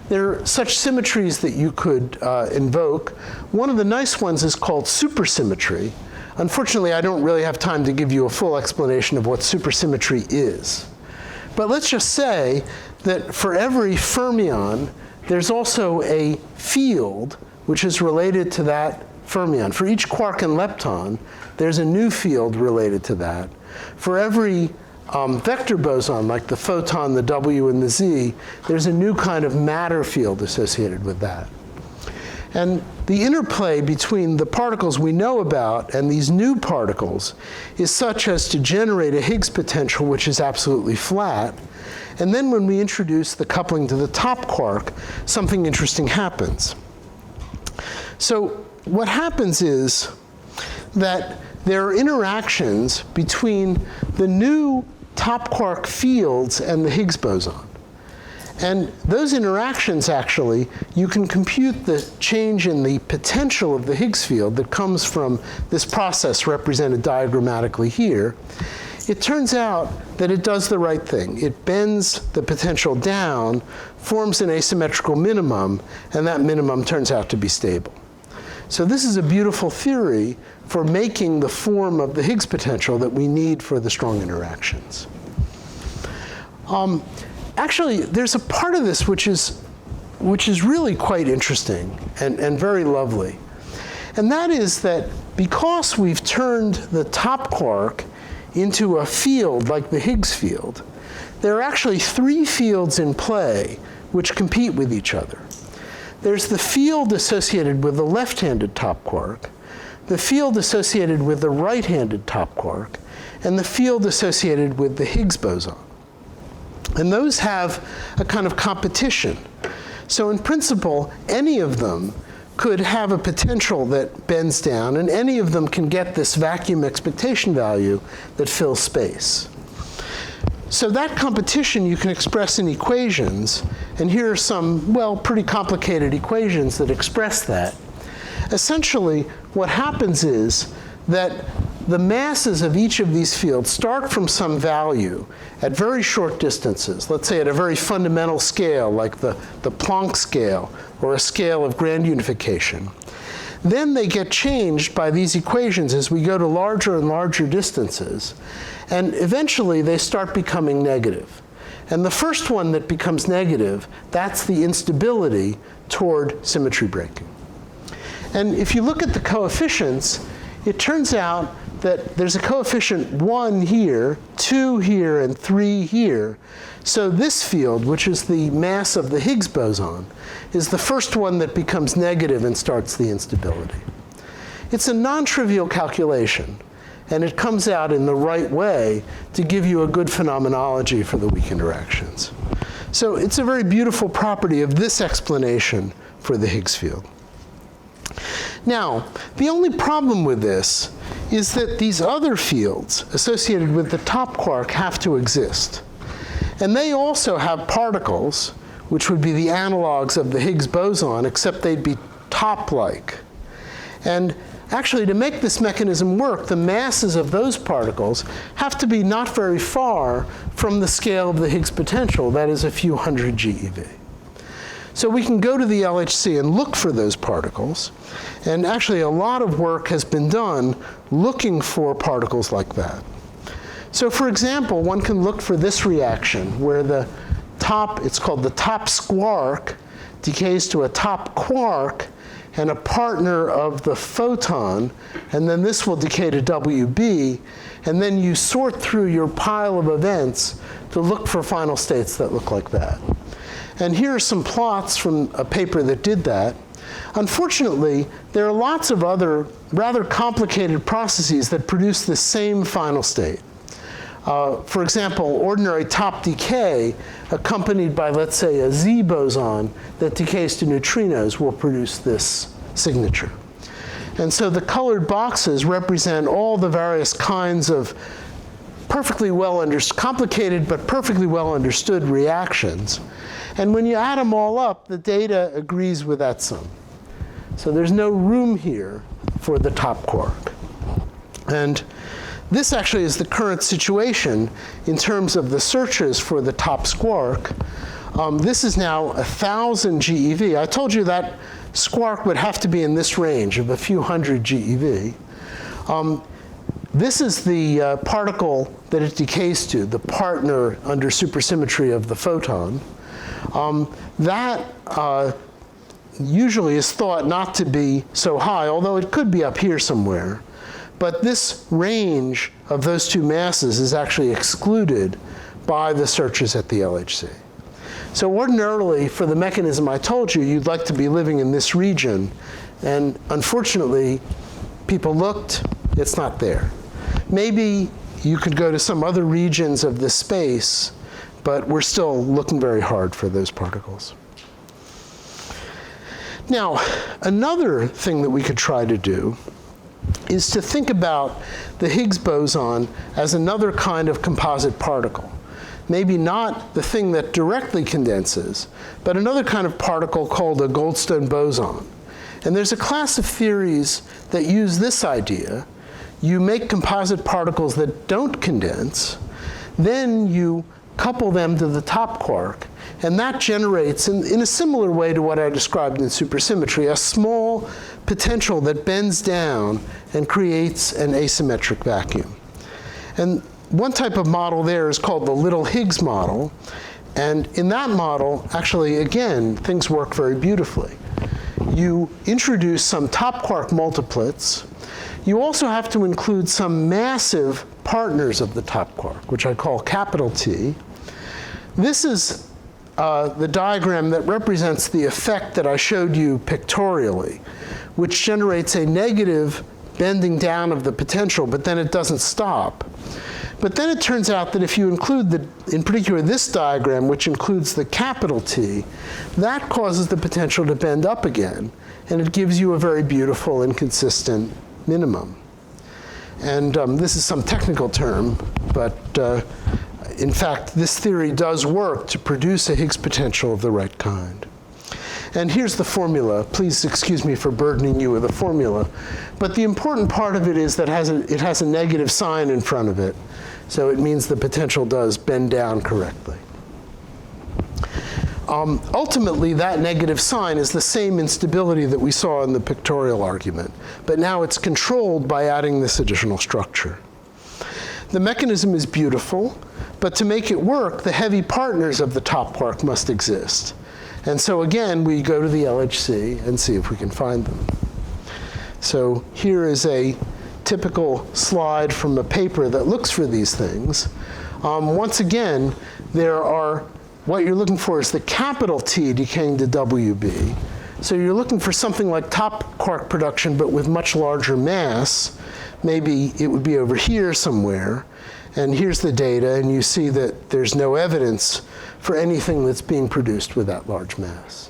There are such symmetries that you could invoke. One of the nice ones is called supersymmetry. Unfortunately, I don't really have time to give you a full explanation of what supersymmetry is. But let's just say that for every fermion, there's also a field which is related to that fermion. For each quark and lepton, there's a new field related to that. For every vector boson, like the photon, the W, and the Z, there's a new kind of matter field associated with that. And the interplay between the particles we know about and these new particles is such as to generate a Higgs potential which is absolutely flat. And then when we introduce the coupling to the top quark, something interesting happens. So what happens is that there are interactions between the new top quark fields and the Higgs boson. And those interactions, actually, you can compute the change in the potential of the Higgs field that comes from this process represented diagrammatically here. It turns out that it does the right thing. It bends the potential down, forms an asymmetrical minimum, and that minimum turns out to be stable. So this is a beautiful theory for making the form of the Higgs potential that we need for the strong interactions. Actually, there's a part of this which is really quite interesting and very lovely. And that is that because we've turned the top quark into a field like the Higgs field, there are actually three fields in play which compete with each other. There's the field associated with the left-handed top quark, the field associated with the right-handed top quark, and the field associated with the Higgs boson. And those have a kind of competition. So in principle, any of them could have a potential that bends down, and any of them can get this vacuum expectation value that fills space. So that competition you can express in equations, and here are some, well, pretty complicated equations that express that. Essentially, what happens is that the masses of each of these fields start from some value at very short distances, let's say at a very fundamental scale, like the Planck scale, or a scale of grand unification. Then they get changed by these equations as we go to larger and larger distances, and eventually they start becoming negative. And the first one that becomes negative, that's the instability toward symmetry breaking. And if you look at the coefficients, it turns out that there's a coefficient 1 here, 2 here, and 3 here. So this field, which is the mass of the Higgs boson, is the first one that becomes negative and starts the instability. It's a non-trivial calculation. and it comes out in the right way to give you a good phenomenology for the weak interactions. So it's a very beautiful property of this explanation for the Higgs field. Now, the only problem with this is that these other fields associated with the top quark have to exist. And they also have particles, which would be the analogs of the Higgs boson, except they'd be top-like. And actually, to make this mechanism work, the masses of those particles have to be not very far from the scale of the Higgs potential, that is a few hundred GeV. So we can go to the LHC and look for those particles. And actually, a lot of work has been done looking for particles like that. So for example, one can look for this reaction where the top, it's called the top squark, decays to a top quark and a partner of the photon, and then this will decay to WB, and then you sort through your pile of events to look for final states that look like that. And here are some plots from a paper that did that. Unfortunately, there are lots of other rather complicated processes that produce the same final state. For example, ordinary top decay accompanied by, let's say, a Z boson that decays to neutrinos will produce this signature. And so the colored boxes represent all the various kinds of perfectly complicated but perfectly well understood reactions. And when you add them all up, the data agrees with that sum. So there's no room here for the top quark. And this actually is the current situation in terms of the searches for the top squark. This is now 1,000 GeV. I told you that squark would have to be in this range of a few hundred GeV. This is the particle that it decays to, the partner under supersymmetry of the photon. That usually is thought not to be so high, although it could be up here somewhere. But this range of those two masses is actually excluded by the searches at the LHC. So ordinarily, for the mechanism I told you, you'd like to be living in this region. And unfortunately, people looked, it's not there. Maybe you could go to some other regions of this space, but we're still looking very hard for those particles. Now, another thing that we could try to do is to think about the Higgs boson as another kind of composite particle. Maybe not the thing that directly condenses, but another kind of particle called a Goldstone boson. And there's a class of theories that use this idea. You make composite particles that don't condense, then you couple them to the top quark, and that generates, in a similar way to what I described in supersymmetry, a small potential that bends down and creates an asymmetric vacuum. And one type of model there is called the little Higgs model. And in that model, actually, again, things work very beautifully. You introduce some top quark multiplets. You also have to include some massive partners of the top quark, which I call capital T. This is the diagram that represents the effect that I showed you pictorially, which generates a negative bending down of the potential, but then it doesn't stop. But then it turns out that if you include, in particular, this diagram, which includes the capital T, that causes the potential to bend up again, and it gives you a very beautiful and consistent minimum. And this is some technical term, but in fact, this theory does work to produce a Higgs potential of the right kind. And here's the formula. Please excuse me for burdening you with a formula. But the important part of it is that it has a negative sign in front of it. So it means the potential does bend down correctly. Ultimately, that negative sign is the same instability that we saw in the pictorial argument. But now it's controlled by adding this additional structure. The mechanism is beautiful, but to make it work, the heavy partners of the top quark must exist. And so again, we go to the LHC and see if we can find them. So here is a typical slide from a paper that looks for these things. Once again, what you're looking for is the capital T decaying to WB. So you're looking for something like top quark production, but with much larger mass. Maybe it would be over here somewhere. And here's the data, and you see that there's no evidence for anything that's being produced with that large mass.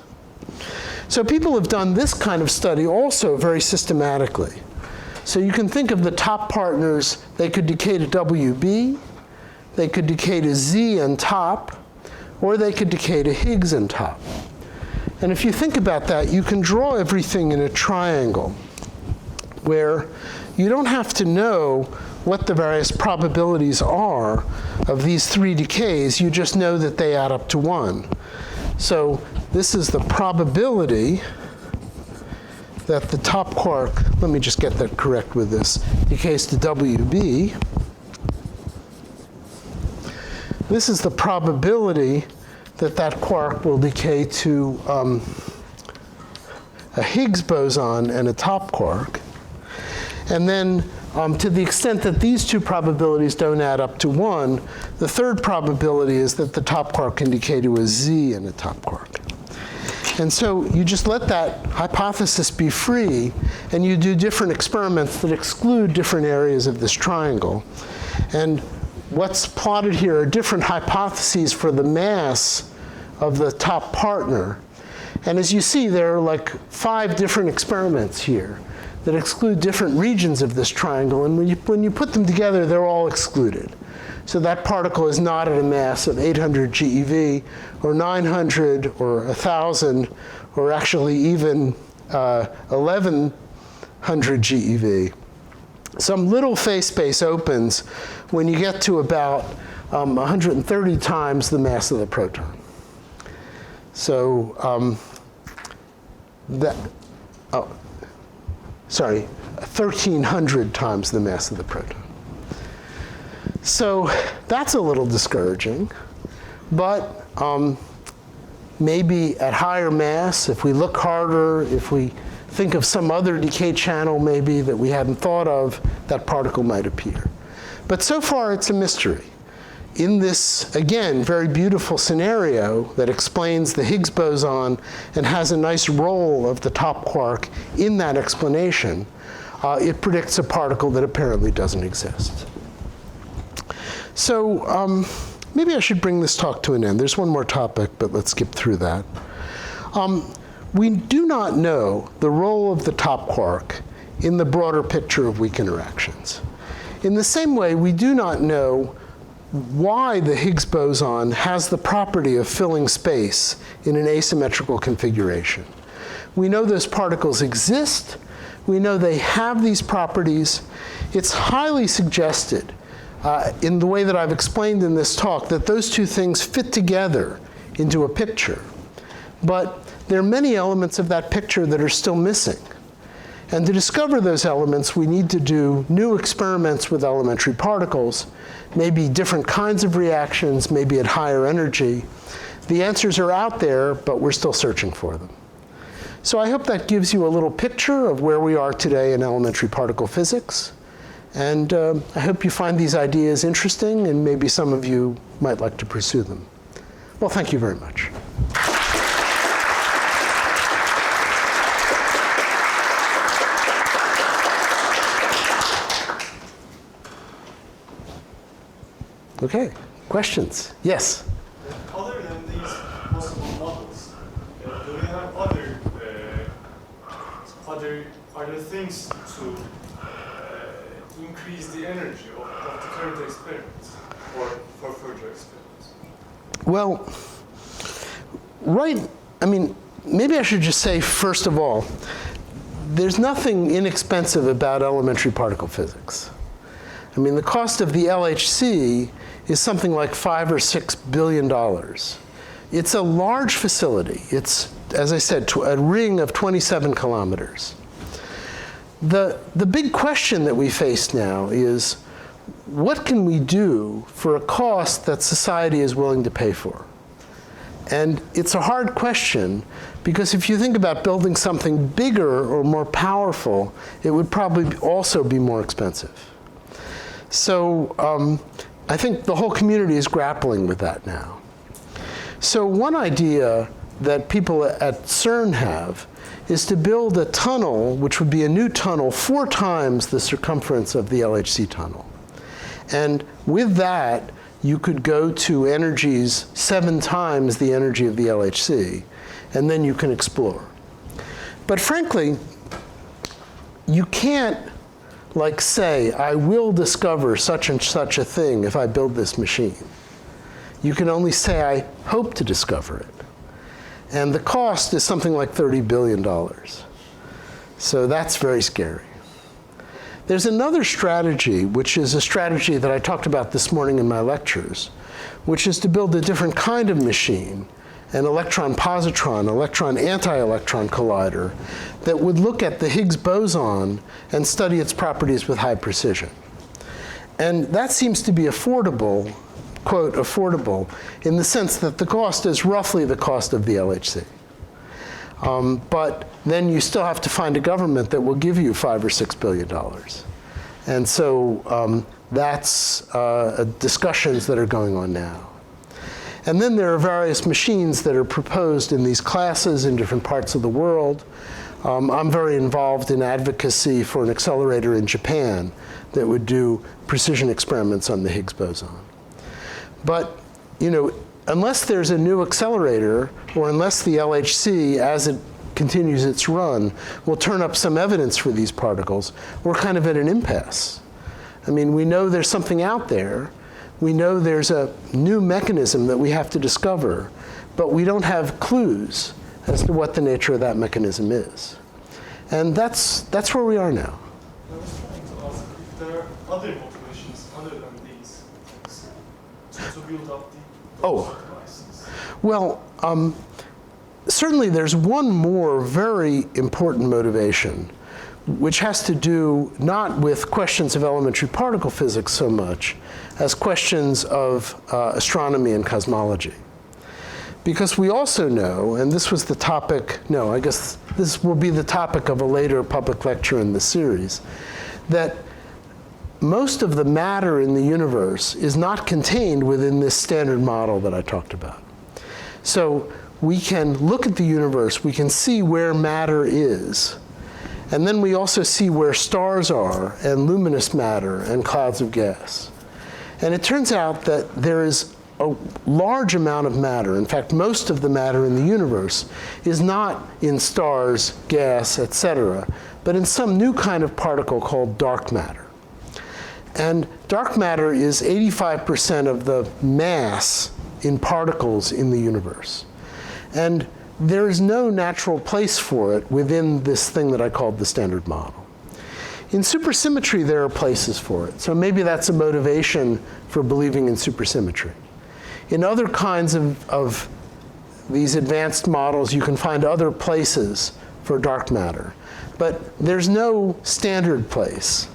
So people have done this kind of study also very systematically. So you can think of the top partners, they could decay to WB, they could decay to Z on top, or they could decay to Higgs on top. And if you think about that, you can draw everything in a triangle where you don't have to know what the various probabilities are of these three decays. You just know that they add up to 1. So this is the probability that the top quark, let me just get that correct with this, decays to WB. This is the probability that that quark will decay to a Higgs boson and a top quark. And then to the extent that these two probabilities don't add up to 1, the third probability is that the top quark can decay to a Z and a top quark. And so you just let that hypothesis be free, and you do different experiments that exclude different areas of this triangle. And what's plotted here are different hypotheses for the mass of the top partner. And as you see, there are like 5 different experiments here that exclude different regions of this triangle. And when you put them together, they're all excluded. So that particle is not at a mass of 800 GeV, or 900, or 1,000, or actually even 1,100 GeV. Some little phase space opens when you get to about 130 times the mass of the proton. So 1,300 times the mass of the proton. So that's a little discouraging, but maybe at higher mass, if we look harder, if we think of some other decay channel maybe that we hadn't thought of, that particle might appear. But so far it's a mystery. In this, again, very beautiful scenario that explains the Higgs boson and has a nice role of the top quark in that explanation, it predicts a particle that apparently doesn't exist. So maybe I should bring this talk to an end. There's one more topic, but let's skip through that. We do not know the role of the top quark in the broader picture of weak interactions. In the same way, we do not know why the Higgs boson has the property of filling space in an asymmetrical configuration. We know those particles exist. We know they have these properties. It's highly suggested in the way that I've explained in this talk that those two things fit together into a picture. But there are many elements of that picture that are still missing. And to discover those elements, we need to do new experiments with elementary particles, maybe different kinds of reactions, maybe at higher energy. The answers are out there, but we're still searching for them. So I hope that gives you a little picture of where we are today in elementary particle physics. And I hope you find these ideas interesting, and maybe some of you might like to pursue them. Well, thank you very much. Okay, questions? Yes? Other than these possible models, do we have other things to increase the energy of the current experiments or for further experiments? Well, maybe I should just say, first of all, there's nothing inexpensive about elementary particle physics. I mean, the cost of the LHC is something like $5 or $6 billion. It's a large facility. It's, as I said, a ring of 27 kilometers. The big question that we face now is, what can we do for a cost that society is willing to pay for? And it's a hard question, because if you think about building something bigger or more powerful, it would probably also be more expensive. So I think the whole community is grappling with that now. So one idea that people at CERN have is to build a tunnel, which would be a new tunnel 4 times the circumference of the LHC tunnel. And with that, you could go to energies 7 times the energy of the LHC, and then you can explore. But frankly, you can't like say, I will discover such and such a thing if I build this machine. You can only say, I hope to discover it. And the cost is something like $30 billion. So that's very scary. There's another strategy, which is a strategy that I talked about this morning in my lectures, which is to build a different kind of machine, an electron-positron, electron-anti-electron collider, that would look at the Higgs boson and study its properties with high precision. And that seems to be affordable, quote, affordable, in the sense that the cost is roughly the cost of the LHC. But then you still have to find a government that will give you $5 or $6 billion. And so that's discussions that are going on now. And then there are various machines that are proposed in these classes in different parts of the world. I'm very involved in advocacy for an accelerator in Japan that would do precision experiments on the Higgs boson. But, you know, unless there's a new accelerator, or unless the LHC, as it continues its run, will turn up some evidence for these particles, we're kind of at an impasse. I mean, we know there's something out there. We know there's a new mechanism that we have to discover, but we don't have clues as to what the nature of that mechanism is. And that's where we are now. I was trying to ask if there are other motivations other than these things to build up the devices. Well, certainly there's one more very important motivation, which has to do not with questions of elementary particle physics so much as questions of astronomy and cosmology. Because we also know, and this was the topic, no, I guess this will be the topic of a later public lecture in the series, that most of the matter in the universe is not contained within this standard model that I talked about. So we can look at the universe, we can see where matter is, and then we also see where stars are, and luminous matter, and clouds of gas. And it turns out that there is a large amount of matter. In fact, most of the matter in the universe is not in stars, gas, etc., but in some new kind of particle called dark matter. And dark matter is 85% of the mass in particles in the universe. And there is no natural place for it within this thing that I called the standard model. In supersymmetry, there are places for it. So maybe that's a motivation for believing in supersymmetry. In other kinds of these advanced models, you can find other places for dark matter. But there's no standard place.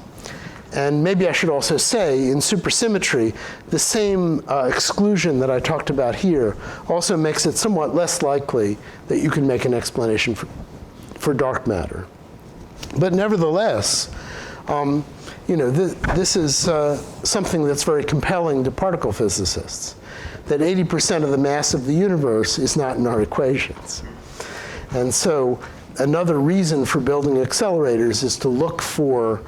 And maybe I should also say, in supersymmetry, the same exclusion that I talked about here also makes it somewhat less likely that you can make an explanation for dark matter. But nevertheless, you know, this is something that's very compelling to particle physicists, that 80% of the mass of the universe is not in our equations. And so another reason for building accelerators is to look for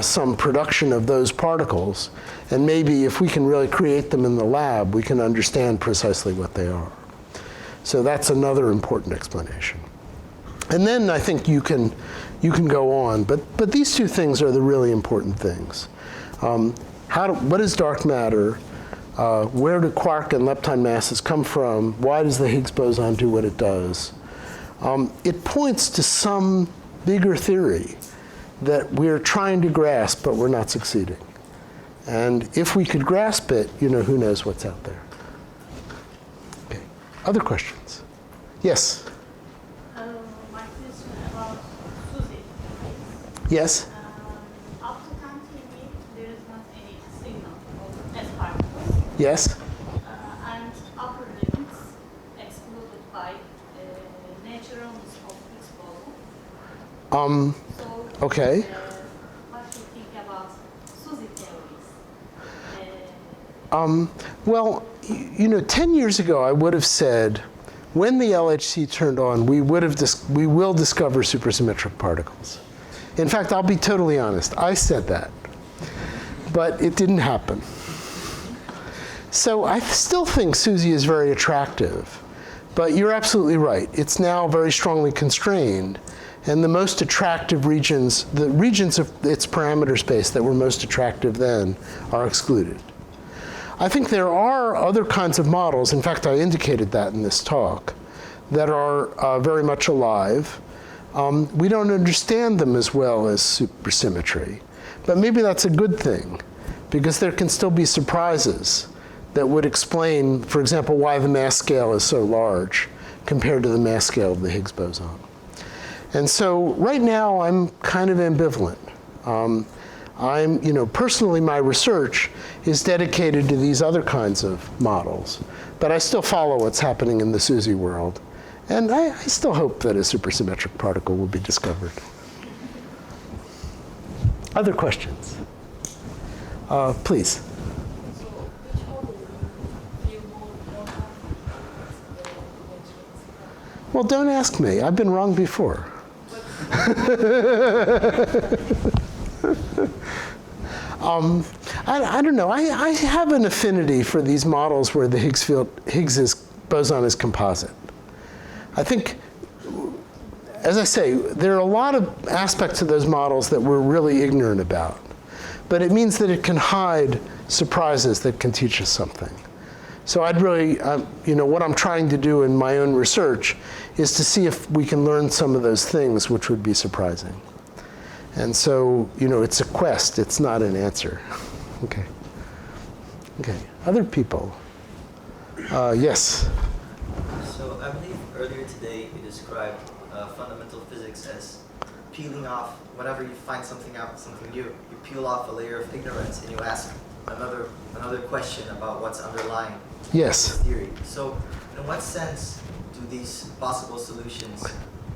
some production of those particles, and maybe if we can really create them in the lab, we can understand precisely what they are. So that's another important explanation. And then I think you can go on, but these two things are the really important things. What is dark matter? Where do quark and lepton masses come from? Why does the Higgs boson do what it does? It points to some bigger theory that we're trying to grasp, but we're not succeeding. And if we could grasp it, you know, who knows what's out there. Okay. Other questions? Yes? My question about Suzy. Yes? Up to 10 TeV, there is not any signal of S particles. Yes? And upper limits excluded by natural Higgs boson. Okay. What do you think about Suzy theories? Well, you know, 10 years ago, I would have said, when the LHC turned on, we will discover supersymmetric particles. In fact, I'll be totally honest, I said that, but it didn't happen. So I still think SUSY is very attractive, but you're absolutely right. It's now very strongly constrained, and the most attractive regions, the regions of its parameter space that were most attractive then, are excluded. I think there are other kinds of models, in fact, I indicated that in this talk, that are very much alive. We don't understand them as well as supersymmetry, but maybe that's a good thing, because there can still be surprises that would explain, for example, why the mass scale is so large compared to the mass scale of the Higgs boson. And so right now, I'm kind of ambivalent. Personally, my research is dedicated to these other kinds of models, but I still follow what's happening in the SUSY world. And I still hope that a supersymmetric particle will be discovered. Other questions? Please. Well, don't ask me. I've been wrong before. I don't know. I have an affinity for these models where the Higgs boson is composite. I think, as I say, there are a lot of aspects of those models that we're really ignorant about. But it means that it can hide surprises that can teach us something. So I'd really, what I'm trying to do in my own research is to see if we can learn some of those things which would be surprising. And so, it's a quest, it's not an answer. Okay. Okay, other people? Yes? So I believe earlier today you described fundamental physics as peeling off, whenever you find something out, something new, you peel off a layer of ignorance and you ask another question about what's underlying Yes. this theory. So in what sense do these possible solutions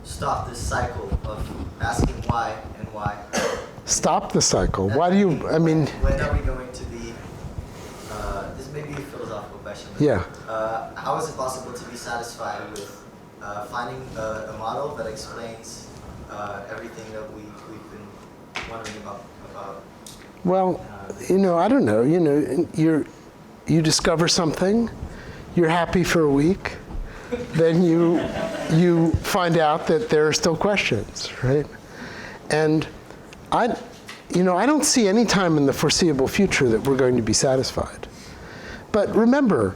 stop this cycle of asking why and why? Stop the cycle? Why do you, When are we going to be, this may be a philosophical question, but Yeah. How is it possible to be satisfied with finding a model that explains everything that we've been wondering about? Well, I don't know. You discover something, you're happy for a week, then you find out that there are still questions, right? And I don't see any time in the foreseeable future that we're going to be satisfied. But remember,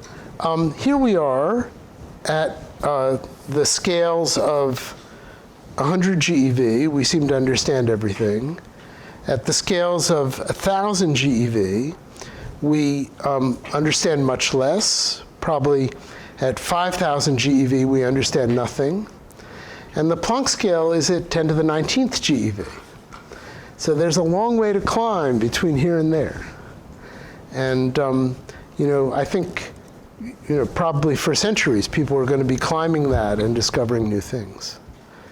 here we are at the scales of 100 GeV. We seem to understand everything. At the scales of 1,000 GeV, we understand much less. Probably at 5,000 GeV, we understand nothing. And the Planck scale is at 10 to the 19th GeV. So there's a long way to climb between here and there. And I think probably for centuries, people are going to be climbing that and discovering new things.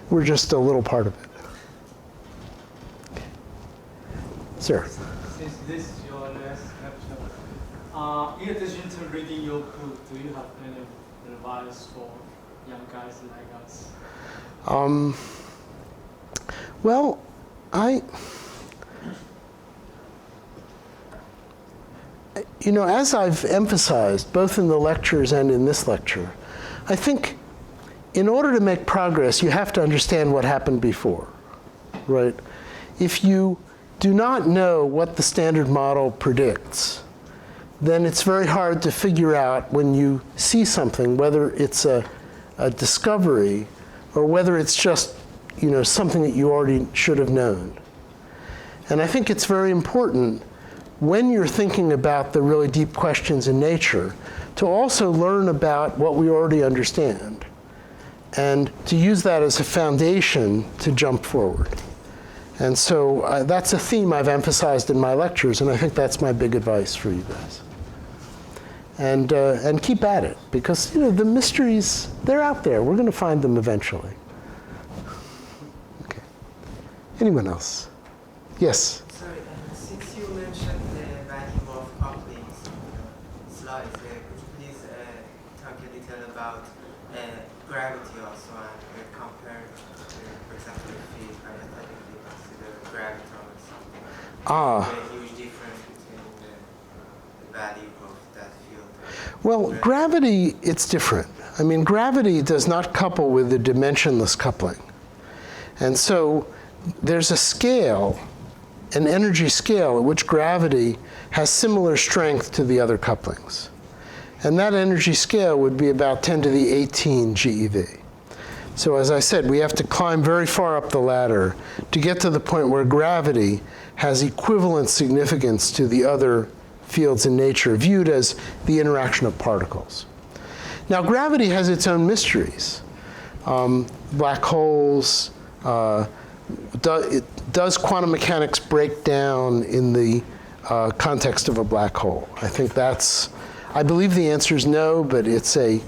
We're just a little part of it. Sir. Since this is your last lecture, in addition to reading your book, do you have any advice for young guys like us? Well, as I've emphasized, both in the lectures and in this lecture, I think in order to make progress, you have to understand what happened before, right? If you do not know what the standard model predicts, then it's very hard to figure out when you see something, whether it's a discovery or whether it's just something that you already should have known. And I think it's very important when you're thinking about the really deep questions in nature to also learn about what we already understand and to use that as a foundation to jump forward. And so that's a theme I've emphasized in my lectures, and I think that's my big advice for you guys. And keep at it, because the mysteries, they're out there. We're going to find them eventually. Okay. Anyone else? Yes? Sorry, since you mentioned the value of couplings slides, could you please talk a little about gravity also, and compared to, for example, the field, I hypothetically consider graviton or something. Ah. A huge difference between the value of that field. Well, gravity, it's different. I mean, gravity does not couple with the dimensionless coupling. And so there's a scale, an energy scale, at which gravity has similar strength to the other couplings. And that energy scale would be about 10 to the 18 GeV. So as I said, we have to climb very far up the ladder to get to the point where gravity has equivalent significance to the other fields in nature, viewed as the interaction of particles. Now, gravity has its own mysteries. Black holes, does quantum mechanics break down in the context of a black hole? I believe the answer is no, but it's a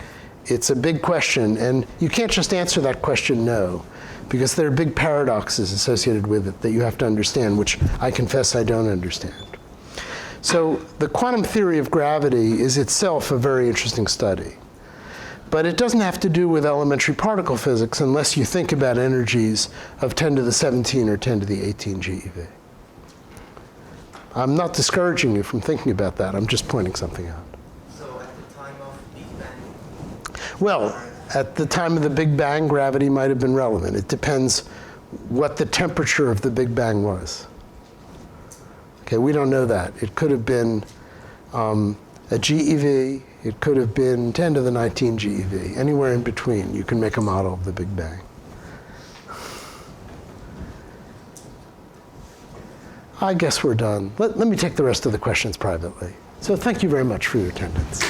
big question, and you can't just answer that question no, because there are big paradoxes associated with it that you have to understand, which I confess I don't understand. So the quantum theory of gravity is itself a very interesting study. But it doesn't have to do with elementary particle physics unless you think about energies of 10 to the 17 or 10 to the 18 GeV. I'm not discouraging you from thinking about that. I'm just pointing something out. So at the time of Big Bang? Well, at the time of the Big Bang, gravity might have been relevant. It depends what the temperature of the Big Bang was. Okay, we don't know that. It could have been a GeV. It could have been 10 to the 19 GeV. Anywhere in between, you can make a model of the Big Bang. I guess we're done. Let me take the rest of the questions privately. So thank you very much for your attendance.